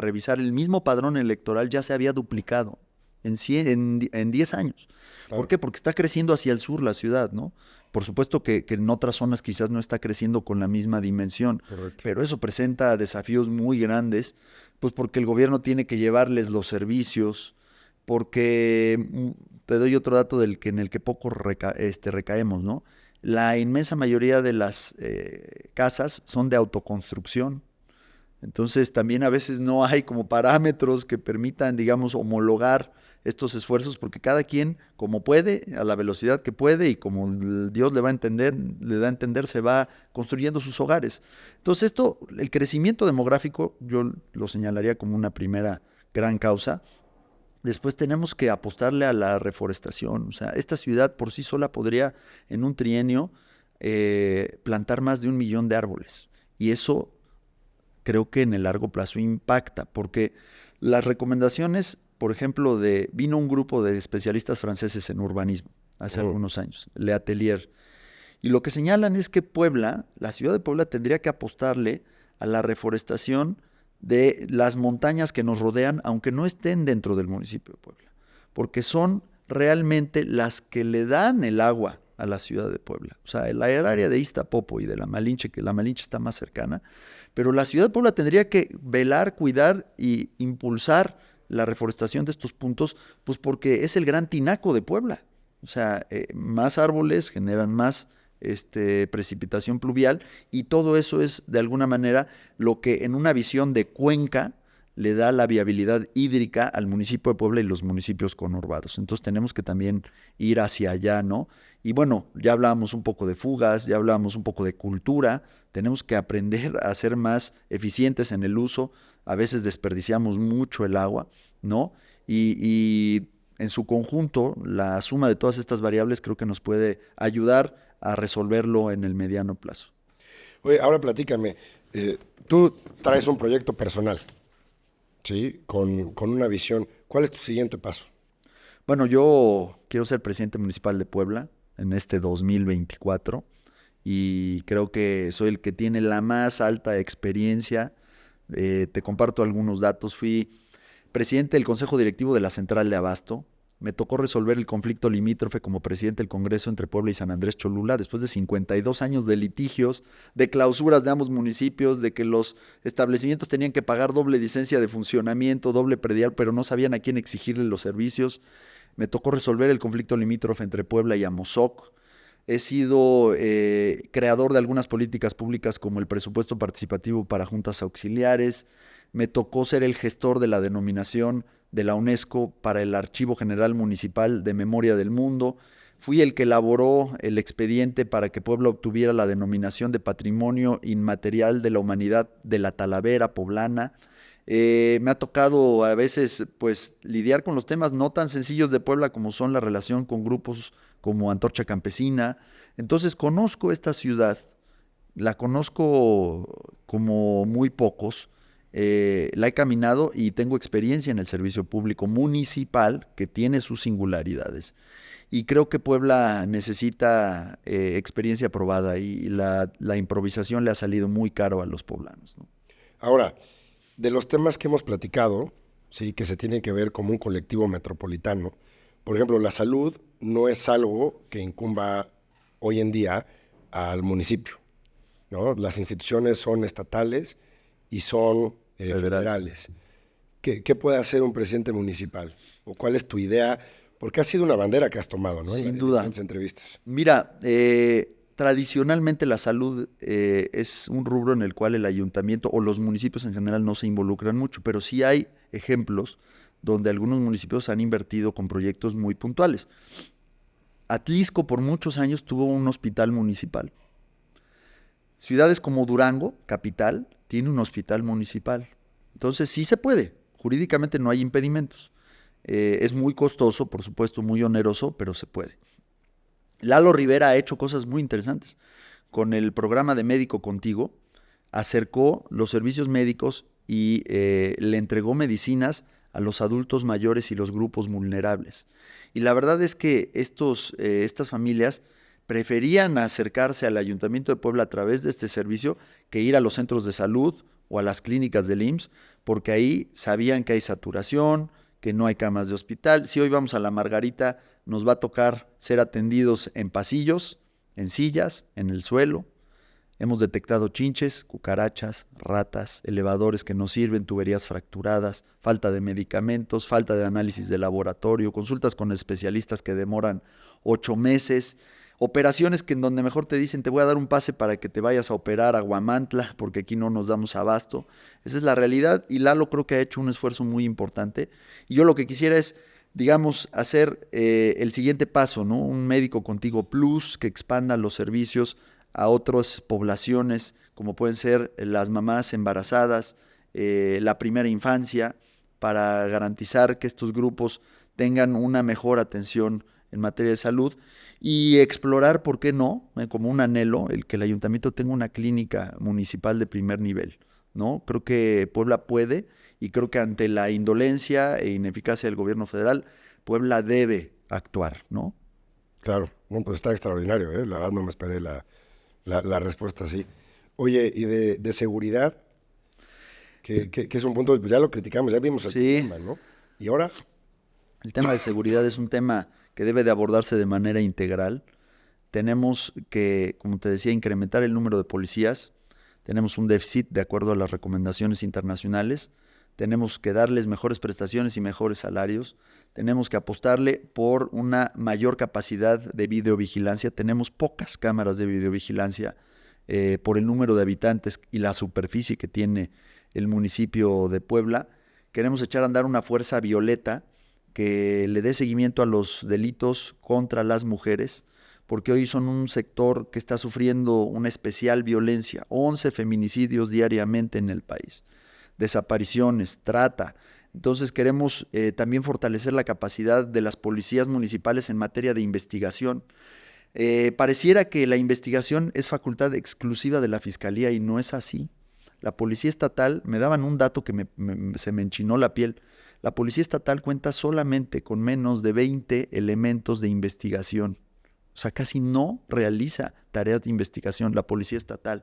revisar el mismo padrón electoral, ya se había duplicado en 10 años. Claro. ¿Por qué? Porque está creciendo hacia el sur la ciudad, ¿no? Por supuesto que en otras zonas quizás no está creciendo con la misma dimensión. Correcto. Pero eso presenta desafíos muy grandes, pues porque el gobierno tiene que llevarles los servicios, porque te doy otro dato en el que poco recaemos, ¿no? La inmensa mayoría de las casas son de autoconstrucción. Entonces también a veces no hay como parámetros que permitan, digamos, homologar estos esfuerzos, porque cada quien, como puede, a la velocidad que puede y como Dios le da a entender, se va construyendo sus hogares. Entonces el crecimiento demográfico, yo lo señalaría como una primera gran causa. Después tenemos que apostarle a la reforestación. O sea, esta ciudad por sí sola podría en un trienio plantar más de 1 millón de árboles. Y eso creo que en el largo plazo impacta, porque las recomendaciones, por ejemplo, vino un grupo de especialistas franceses en urbanismo hace algunos años, Le Atelier, Y lo que señalan es que Puebla, la ciudad de Puebla, tendría que apostarle a la reforestación de las montañas que nos rodean, aunque no estén dentro del municipio de Puebla, porque son realmente las que le dan el agua a la ciudad de Puebla. O sea, el área de Iztapopo y de la Malinche, que la Malinche está más cercana, pero la ciudad de Puebla tendría que velar, cuidar y impulsar la reforestación de estos puntos, pues porque es el gran tinaco de Puebla. O sea, más árboles generan más precipitación pluvial, y todo eso es de alguna manera lo que en una visión de cuenca le da la viabilidad hídrica al municipio de Puebla y los municipios conurbados. Entonces tenemos que también ir hacia allá, ¿no? Y bueno, ya hablábamos un poco de fugas, ya hablábamos un poco de cultura, tenemos que aprender a ser más eficientes en el uso, a veces desperdiciamos mucho el agua, ¿no? Y en su conjunto, la suma de todas estas variables creo que nos puede ayudar a resolverlo en el mediano plazo. Oye, ahora platícame, tú traes un proyecto personal, ¿sí? Con una visión. ¿Cuál es tu siguiente paso? Bueno, yo quiero ser presidente municipal de Puebla en este 2024 y creo que soy el que tiene la más alta experiencia. Te comparto algunos datos. Fui presidente del Consejo Directivo de la Central de Abasto. Me tocó resolver el conflicto limítrofe como presidente del Congreso entre Puebla y San Andrés Cholula después de 52 años de litigios, de clausuras de ambos municipios, de que los establecimientos tenían que pagar doble licencia de funcionamiento, doble predial, pero no sabían a quién exigirle los servicios. Me tocó resolver el conflicto limítrofe entre Puebla y Amozoc. He sido creador de algunas políticas públicas como el presupuesto participativo para juntas auxiliares. Me tocó ser el gestor de la denominación de la UNESCO para el Archivo General Municipal de Memoria del Mundo. Fui el que elaboró el expediente para que Puebla obtuviera la denominación de Patrimonio Inmaterial de la Humanidad de la Talavera poblana. Me ha tocado a veces pues lidiar con los temas no tan sencillos de Puebla como son la relación con grupos como Antorcha Campesina. Entonces conozco esta ciudad, la conozco como muy pocos. La he caminado y tengo experiencia en el servicio público municipal que tiene sus singularidades. Y creo que Puebla necesita experiencia probada y la improvisación le ha salido muy caro a los poblanos, ¿no? Ahora, de los temas que hemos platicado, sí, que se tienen que ver como un colectivo metropolitano, por ejemplo, la salud no es algo que incumba hoy en día al municipio, ¿no? Las instituciones son estatales y son federales. ¿Qué puede hacer un presidente municipal? ¿O cuál es tu idea? Porque ha sido una bandera que has tomado, ¿no? Sin duda. En entrevistas. Mira, tradicionalmente la salud es un rubro en el cual el ayuntamiento o los municipios en general no se involucran mucho, pero sí hay ejemplos donde algunos municipios han invertido con proyectos muy puntuales. Atlisco por muchos años tuvo un hospital municipal. Ciudades como Durango, capital, tiene un hospital municipal. Entonces sí se puede, jurídicamente no hay impedimentos. Es muy costoso, por supuesto, muy oneroso, pero se puede. Lalo Rivera ha hecho cosas muy interesantes. Con el programa de Médico Contigo, acercó los servicios médicos y le entregó medicinas a los adultos mayores y los grupos vulnerables. Y la verdad es que estas familias preferían acercarse al Ayuntamiento de Puebla a través de este servicio que ir a los centros de salud o a las clínicas del IMSS, porque ahí sabían que hay saturación, que no hay camas de hospital. Si hoy vamos a la Margarita, nos va a tocar ser atendidos en pasillos, en sillas, en el suelo. Hemos detectado chinches, cucarachas, ratas, elevadores que no sirven, tuberías fracturadas, falta de medicamentos, falta de análisis de laboratorio, consultas con especialistas que demoran 8 meses, operaciones que en donde mejor te dicen te voy a dar un pase para que te vayas a operar a Huamantla porque aquí no nos damos abasto. Esa es la realidad y Lalo creo que ha hecho un esfuerzo muy importante. Y yo lo que quisiera es, digamos, hacer el siguiente paso, ¿no? Un Médico Contigo Plus que expanda los servicios a otras poblaciones, como pueden ser las mamás embarazadas, la primera infancia, para garantizar que estos grupos tengan una mejor atención en materia de salud y explorar, ¿por qué no?, como un anhelo, el que el ayuntamiento tenga una clínica municipal de primer nivel, ¿no? Creo que Puebla puede y creo que ante la indolencia e ineficacia del gobierno federal, Puebla debe actuar, ¿no? Claro. No, pues está extraordinario, ¿eh? La verdad no me esperé la respuesta así. Oye, y de seguridad, que es un punto, pues ya lo criticamos, ya vimos el Sí, tema, ¿no? Y ahora, el tema de seguridad es un tema que debe de abordarse de manera integral. Tenemos que, como te decía, incrementar el número de policías. Tenemos un déficit de acuerdo a las recomendaciones internacionales. Tenemos que darles mejores prestaciones y mejores salarios. Tenemos que apostarle por una mayor capacidad de videovigilancia. Tenemos pocas cámaras de videovigilancia por el número de habitantes y la superficie que tiene el municipio de Puebla. Queremos echar a andar una fuerza violeta que le dé seguimiento a los delitos contra las mujeres, porque hoy son un sector que está sufriendo una especial violencia, 11 feminicidios diariamente en el país, desapariciones, trata. Entonces queremos también fortalecer la capacidad de las policías municipales en materia de investigación. Pareciera que la investigación es facultad exclusiva de la Fiscalía y no es así. La Policía Estatal, me daban un dato que se me enchinó la piel. La Policía Estatal cuenta solamente con menos de 20 elementos de investigación. O sea, casi no realiza tareas de investigación la Policía Estatal.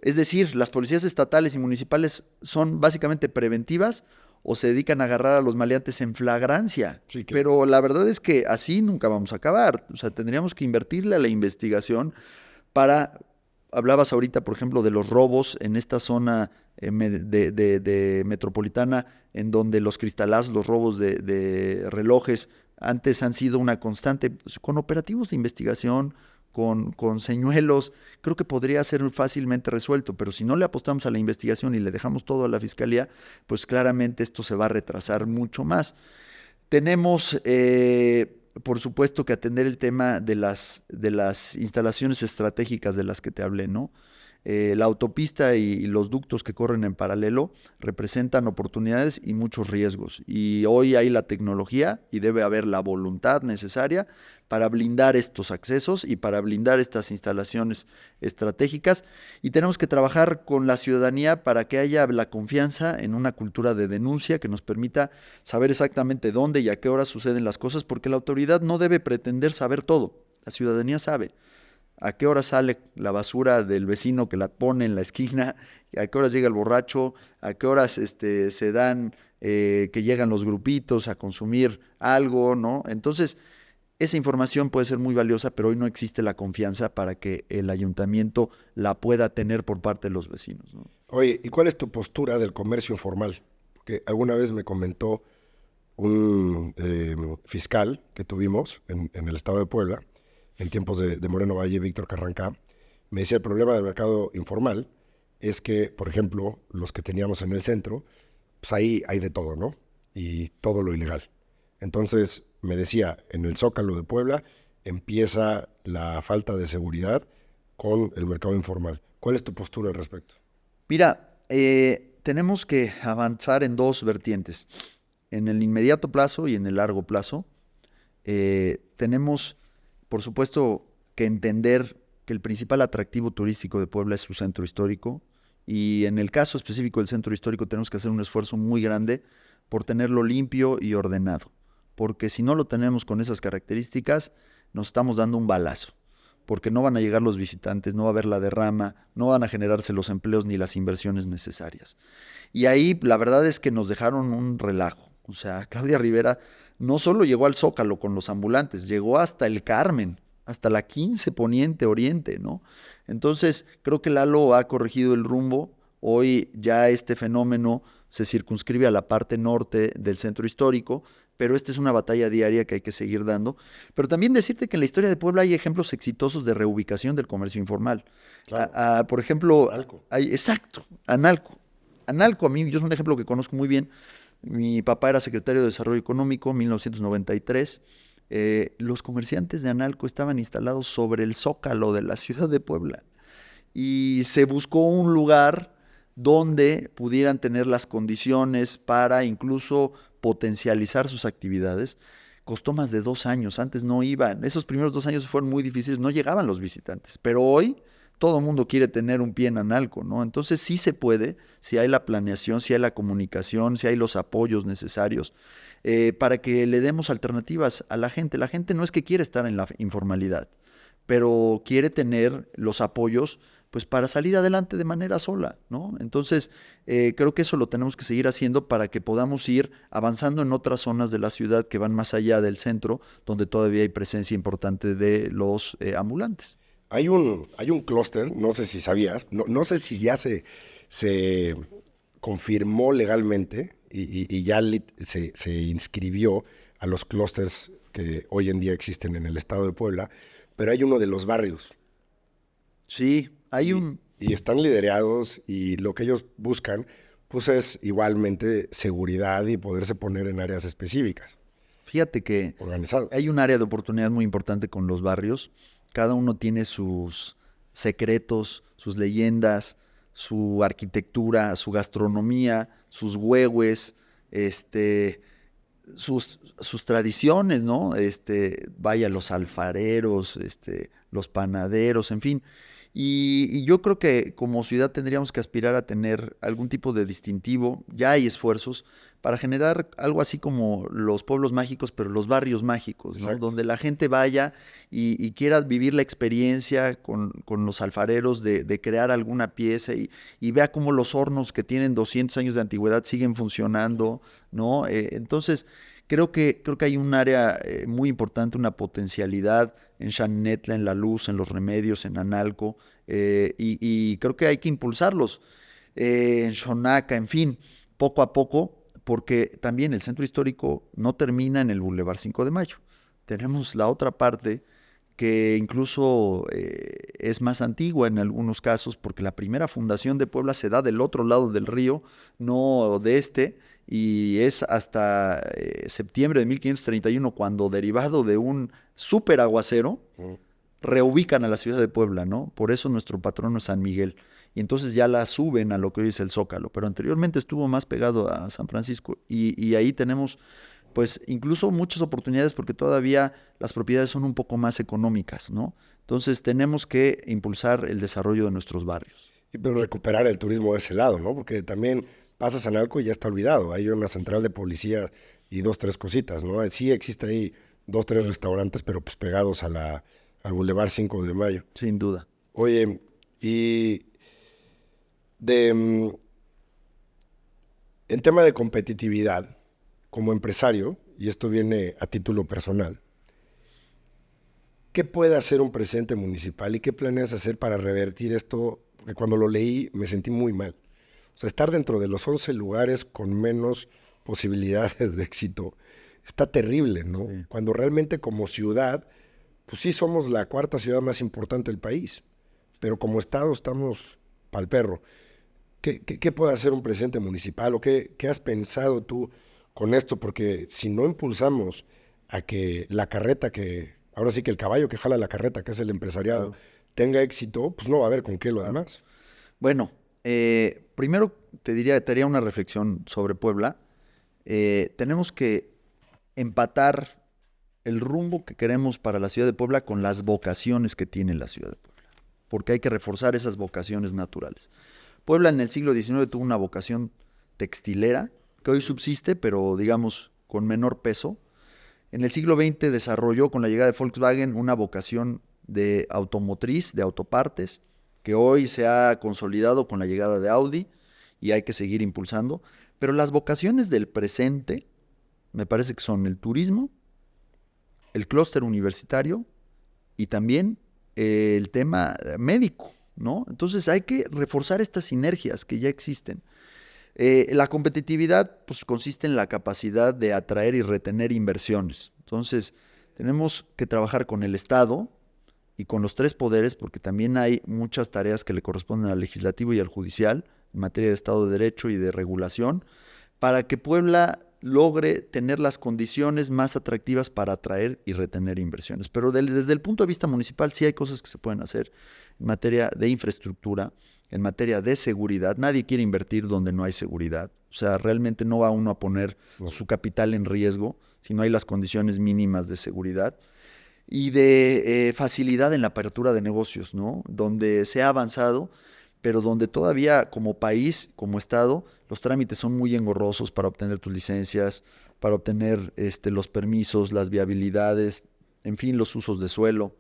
Es decir, las policías estatales y municipales son básicamente preventivas o se dedican a agarrar a los maleantes en flagrancia. sí que... Pero la verdad es que así nunca vamos a acabar. O sea, tendríamos que invertirle a la investigación para... Hablabas ahorita, por ejemplo, de los robos en esta zona de metropolitana, en donde los cristalazos, los robos de relojes, antes han sido una constante, pues, con operativos de investigación, con señuelos, creo que podría ser fácilmente resuelto, pero si no le apostamos a la investigación y le dejamos todo a la Fiscalía, pues claramente esto se va a retrasar mucho más. Tenemos, por supuesto, que atender el tema de las instalaciones estratégicas de las que te hablé, ¿no? La autopista y los ductos que corren en paralelo representan oportunidades y muchos riesgos. Y hoy hay la tecnología y debe haber la voluntad necesaria para blindar estos accesos y para blindar estas instalaciones estratégicas. Y tenemos que trabajar con la ciudadanía para que haya la confianza en una cultura de denuncia que nos permita saber exactamente dónde y a qué hora suceden las cosas, porque la autoridad no debe pretender saber todo. La ciudadanía sabe a qué hora sale la basura del vecino que la pone en la esquina, a qué horas llega el borracho, a qué horas se dan, que llegan los grupitos a consumir algo, ¿no? Entonces, esa información puede ser muy valiosa, pero hoy no existe la confianza para que el ayuntamiento la pueda tener por parte de los vecinos, ¿no? Oye, ¿y cuál es tu postura del comercio informal? Porque alguna vez me comentó un fiscal que tuvimos en el estado de Puebla, en tiempos de Moreno Valle, Víctor Carrancá, me decía el problema del mercado informal es que, por ejemplo, los que teníamos en el centro, pues ahí hay de todo, ¿no? Y todo lo ilegal. Entonces, me decía, en el Zócalo de Puebla empieza la falta de seguridad con el mercado informal. ¿Cuál es tu postura al respecto? Mira, tenemos que avanzar en dos vertientes. En el inmediato plazo y en el largo plazo, tenemos, por supuesto, que entender que el principal atractivo turístico de Puebla es su centro histórico, y en el caso específico del centro histórico tenemos que hacer un esfuerzo muy grande por tenerlo limpio y ordenado, porque si no lo tenemos con esas características, nos estamos dando un balazo, porque no van a llegar los visitantes, no va a haber la derrama, no van a generarse los empleos ni las inversiones necesarias. Y ahí la verdad es que nos dejaron un relajo. O sea, Claudia Rivera no solo llegó al Zócalo con los ambulantes, llegó hasta el Carmen, hasta la 15 Poniente Oriente, ¿no? Entonces, creo que Lalo ha corregido el rumbo. Hoy ya este fenómeno se circunscribe a la parte norte del centro histórico, pero esta es una batalla diaria que hay que seguir dando. Pero también decirte que en la historia de Puebla hay ejemplos exitosos de reubicación del comercio informal. Claro. Por ejemplo, Analco. exacto, Analco. Analco, a mí, yo es un ejemplo que conozco muy bien. Mi papá era secretario de Desarrollo Económico en 1993. Los comerciantes de Analco estaban instalados sobre el Zócalo de la ciudad de Puebla. Y se buscó un lugar donde pudieran tener las condiciones para incluso potencializar sus actividades. Costó más de 2 años, antes no iban. Esos primeros 2 años fueron muy difíciles, no llegaban los visitantes. Pero hoy todo el mundo quiere tener un pie en Analco, ¿no? Entonces sí se puede, si hay la planeación, si hay la comunicación, si hay los apoyos necesarios, para que le demos alternativas a la gente. La gente no es que quiere estar en la informalidad, pero quiere tener los apoyos pues para salir adelante de manera sola, ¿no? Entonces, creo que eso lo tenemos que seguir haciendo para que podamos ir avanzando en otras zonas de la ciudad que van más allá del centro, donde todavía hay presencia importante de los ambulantes. Hay un clúster, no sé si sabías, no sé si ya se confirmó legalmente y ya se inscribió a los clústers que hoy en día existen en el estado de Puebla, pero hay uno de los barrios. Sí, Y están liderados y lo que ellos buscan pues es igualmente seguridad y poderse poner en áreas específicas. Fíjate que Organizados. hay un área de oportunidad muy importante con los barrios. Cada uno tiene sus secretos, sus leyendas, su arquitectura, su gastronomía, sus huehues, sus tradiciones, ¿no? Vaya, los alfareros, los panaderos, en fin. Y yo creo que como ciudad tendríamos que aspirar a tener algún tipo de distintivo. Ya hay esfuerzos para generar algo así como los pueblos mágicos, pero los barrios mágicos, ¿no? Donde la gente vaya y quiera vivir la experiencia con los alfareros de crear alguna pieza y vea cómo los hornos que tienen 200 años de antigüedad siguen funcionando, ¿no? Entonces, creo que hay un área muy importante, una potencialidad en Xanetla, en La Luz, en Los Remedios, en Analco, y creo que hay que impulsarlos. En Xonaca, en fin, poco a poco, porque también el centro histórico no termina en el Boulevard 5 de Mayo. Tenemos la otra parte que incluso es más antigua en algunos casos, porque la primera fundación de Puebla se da del otro lado del río, no de y es hasta septiembre de 1531, cuando derivado de un súper aguacero, reubican a la ciudad de Puebla, ¿no? Por eso nuestro patrono es San Miguel. Y entonces ya la suben a lo que hoy es el Zócalo, pero anteriormente estuvo más pegado a San Francisco. Y ahí tenemos, pues, incluso muchas oportunidades porque todavía las propiedades son un poco más económicas, ¿no? Entonces tenemos que impulsar el desarrollo de nuestros barrios. Pero recuperar el turismo de ese lado, ¿no? Porque también pasas a Analco y ya está olvidado. Hay una central de policía y 2, 3 cositas, ¿no? Sí existe ahí 2, 3 restaurantes, pero pues pegados al Boulevard 5 de Mayo. Sin duda. Oye, y en tema de competitividad, como empresario, y esto viene a título personal, ¿qué puede hacer un presidente municipal y qué planeas hacer para revertir esto? Porque cuando lo leí me sentí muy mal. O sea, estar dentro de los 11 lugares con menos posibilidades de éxito está terrible, ¿no? Sí. Cuando realmente como ciudad, pues sí somos la 4ª ciudad más importante del país, pero como estado estamos pa'l perro. ¿Qué puede hacer un presidente municipal o qué has pensado tú con esto? Porque si no impulsamos a que la carreta ahora sí que el caballo que jala la carreta, que es el empresariado, tenga éxito, pues no va a haber con qué lo demás. Bueno, primero te haría una reflexión sobre Puebla. Tenemos que empatar el rumbo que queremos para la ciudad de Puebla con las vocaciones que tiene la ciudad de Puebla, porque hay que reforzar esas vocaciones naturales. Puebla en el siglo XIX tuvo una vocación textilera, que hoy subsiste, pero digamos con menor peso. En el siglo XX desarrolló con la llegada de Volkswagen una vocación de automotriz, de autopartes, que hoy se ha consolidado con la llegada de Audi y hay que seguir impulsando. Pero las vocaciones del presente me parece que son el turismo, el clúster universitario y también el tema médico, ¿no? Entonces hay que reforzar estas sinergias que ya existen. La competitividad pues, consiste en la capacidad de atraer y retener inversiones. Entonces tenemos que trabajar con el Estado y con los 3 poderes, porque también hay muchas tareas que le corresponden al legislativo y al judicial en materia de Estado de Derecho y de regulación, para que Puebla logre tener las condiciones más atractivas para atraer y retener inversiones. Pero desde el punto de vista municipal sí hay cosas que se pueden hacer en materia de infraestructura, en materia de seguridad. Nadie quiere invertir donde no hay seguridad. O sea, realmente no va uno a poner su capital en riesgo si no hay las condiciones mínimas de seguridad. y de facilidad en la apertura de negocios, ¿no? Donde se ha avanzado, pero donde todavía como país, como Estado, los trámites son muy engorrosos para obtener tus licencias, para obtener los permisos, las viabilidades, en fin, los usos de suelo.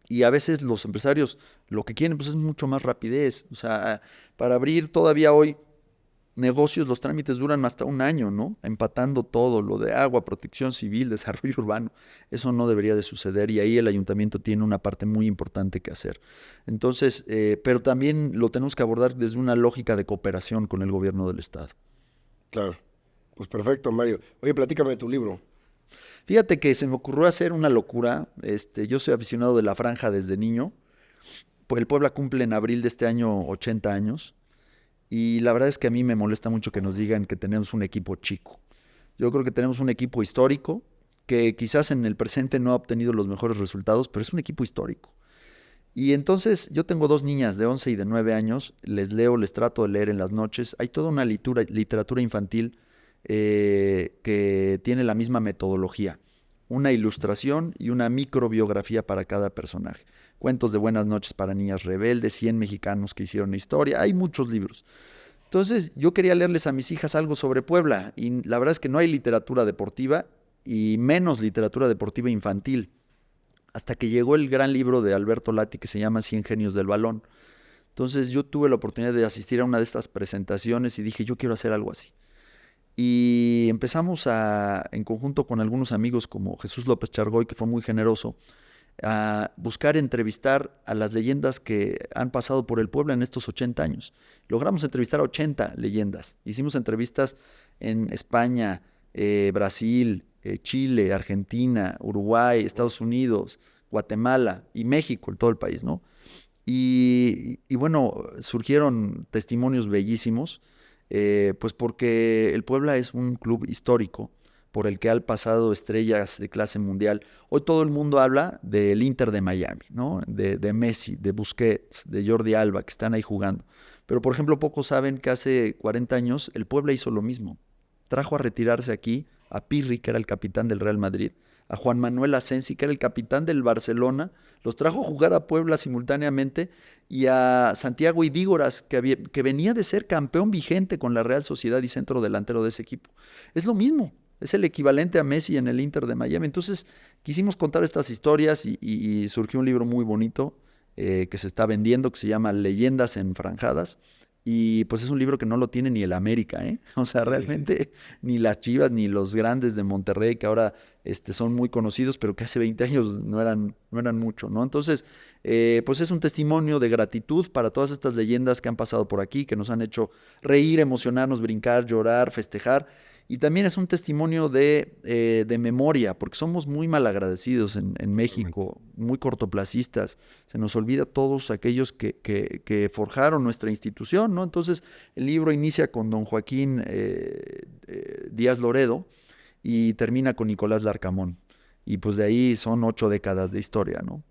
Y a veces los empresarios lo que quieren pues, es mucho más rapidez. O sea, para abrir todavía hoy negocios, los trámites duran hasta un año, ¿no? Empatando todo, lo de agua, protección civil, desarrollo urbano. Eso no debería de suceder y ahí el ayuntamiento tiene una parte muy importante que hacer. Entonces, pero también lo tenemos que abordar desde una lógica de cooperación con el gobierno del Estado. Claro. Pues perfecto, Mario. Oye, platícame de tu libro. Fíjate que se me ocurrió hacer una locura. Yo soy aficionado de la franja desde niño. Pues el Puebla cumple en abril de este año 80 años. Y la verdad es que a mí me molesta mucho que nos digan que tenemos un equipo chico. Yo creo que tenemos un equipo histórico que quizás en el presente no ha obtenido los mejores resultados, pero es un equipo histórico. Y entonces yo tengo dos niñas de 11 y de 9 años, les leo, les trato de leer en las noches. Hay toda una literatura infantil que tiene la misma metodología. Una ilustración y una microbiografía para cada personaje. Cuentos de buenas noches para niñas rebeldes, 100 mexicanos que hicieron historia. Hay muchos libros. Entonces yo quería leerles a mis hijas algo sobre Puebla y la verdad es que no hay literatura deportiva y menos literatura deportiva infantil. Hasta que llegó el gran libro de Alberto Lati que se llama 100 genios del balón. Entonces yo tuve la oportunidad de asistir a una de estas presentaciones y dije, yo quiero hacer algo así. Y empezamos en conjunto con algunos amigos como Jesús López Chargoy, que fue muy generoso, a buscar entrevistar a las leyendas que han pasado por el Puebla en estos 80 años. Logramos entrevistar a 80 leyendas. Hicimos entrevistas en España, Brasil, Chile, Argentina, Uruguay, Estados Unidos, Guatemala y México, en todo el país, ¿no? Y bueno, surgieron testimonios bellísimos, pues porque el Puebla es un club histórico por el que han pasado estrellas de clase mundial. Hoy todo el mundo habla del Inter de Miami, ¿no? De Messi, de Busquets, de Jordi Alba, que están ahí jugando. Pero, por ejemplo, pocos saben que hace 40 años el Puebla hizo lo mismo. Trajo a retirarse aquí a Pirri, que era el capitán del Real Madrid, a Juan Manuel Asensi, que era el capitán del Barcelona, los trajo a jugar a Puebla simultáneamente, y a Santiago Idígoras, que venía de ser campeón vigente con la Real Sociedad y centro delantero de ese equipo. Es lo mismo. Es el equivalente a Messi en el Inter de Miami. Entonces quisimos contar estas historias y surgió un libro muy bonito que se está vendiendo, que se llama Leyendas Enfranjadas. Y pues es un libro que no lo tiene ni el América, ¿eh? O sea, realmente ni las Chivas ni los grandes de Monterrey, que ahora son muy conocidos, pero que hace 20 años no eran mucho, ¿no? Entonces, pues es un testimonio de gratitud para todas estas leyendas que han pasado por aquí, que nos han hecho reír, emocionarnos, brincar, llorar, festejar. Y también es un testimonio de memoria, porque somos muy malagradecidos en México, muy cortoplacistas. Se nos olvida todos aquellos que forjaron nuestra institución, ¿no? Entonces, el libro inicia con don Joaquín Díaz Loredo y termina con Nicolás Larcamón. Y pues de ahí son 8 décadas de historia, ¿no?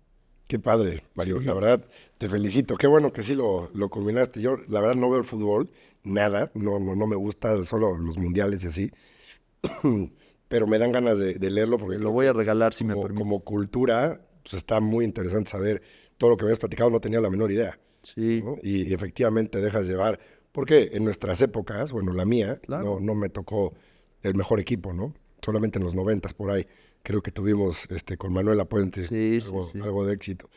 Qué padre, Mario. Sí. La verdad, te felicito. Qué bueno que sí lo combinaste. Yo, la verdad, no veo el fútbol, nada. No me gusta, solo los mundiales y así. Pero me dan ganas de leerlo porque Lo voy a regalar si me como, permites. como cultura, pues está muy interesante saber todo lo que me has platicado. No tenía la menor idea, Sí, ¿no? Y efectivamente dejas llevar. Porque en nuestras épocas, bueno, la mía, claro. no me tocó el mejor equipo, ¿no? Solamente en los 90s por ahí. Creo que tuvimos con Manuel Lapuente Sí. algo de éxito.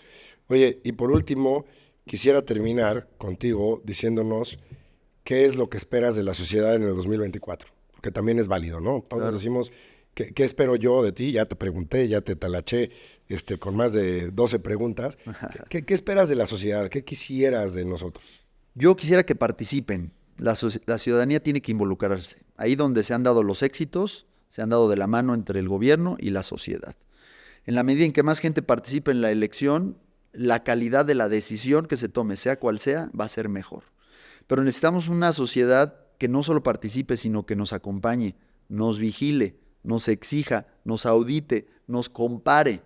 Oye, y por último, quisiera terminar contigo diciéndonos qué es lo que esperas de la sociedad en el 2024, porque también es válido, ¿no? Todos Claro. decimos, ¿qué espero yo de ti? Ya te pregunté, ya te talaché con más de 12 preguntas. ¿Qué esperas de la sociedad? ¿Qué quisieras de nosotros? Yo quisiera que participen. La ciudadanía tiene que involucrarse. Ahí donde se han dado los éxitos, se han dado de la mano entre el gobierno y la sociedad. En la medida en que más gente participe en la elección, la calidad de la decisión que se tome, sea cual sea, va a ser mejor. Pero necesitamos una sociedad que no solo participe, sino que nos acompañe, nos vigile, nos exija, nos audite, nos compare.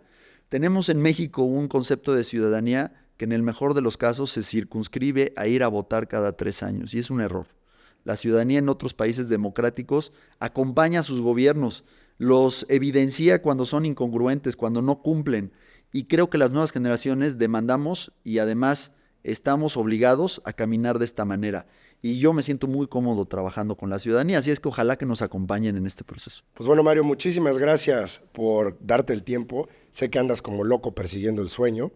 Tenemos en México un concepto de ciudadanía que en el mejor de los casos se circunscribe a ir a votar cada 3 años, y es un error. La ciudadanía en otros países democráticos acompaña a sus gobiernos, los evidencia cuando son incongruentes, cuando no cumplen. Y creo que las nuevas generaciones demandamos y además estamos obligados a caminar de esta manera. Y yo me siento muy cómodo trabajando con la ciudadanía, así es que ojalá que nos acompañen en este proceso. Pues bueno, Mario, muchísimas gracias por darte el tiempo. Sé que andas como loco persiguiendo el sueño.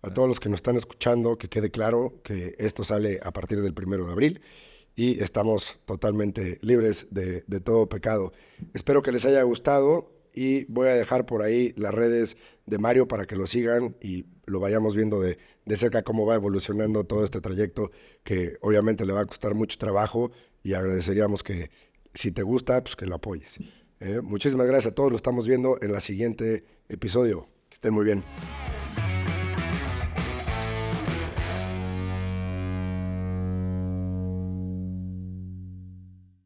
A todos los que nos están escuchando, que quede claro que esto sale a partir del 1 de abril y estamos totalmente libres de todo pecado. Espero que les haya gustado y voy a dejar por ahí las redes de Mario para que lo sigan y lo vayamos viendo de cerca cómo va evolucionando todo este trayecto, que obviamente le va a costar mucho trabajo y agradeceríamos que si te gusta, pues que lo apoyes. Muchísimas gracias a todos, lo estamos viendo en el siguiente episodio. Que estén muy bien.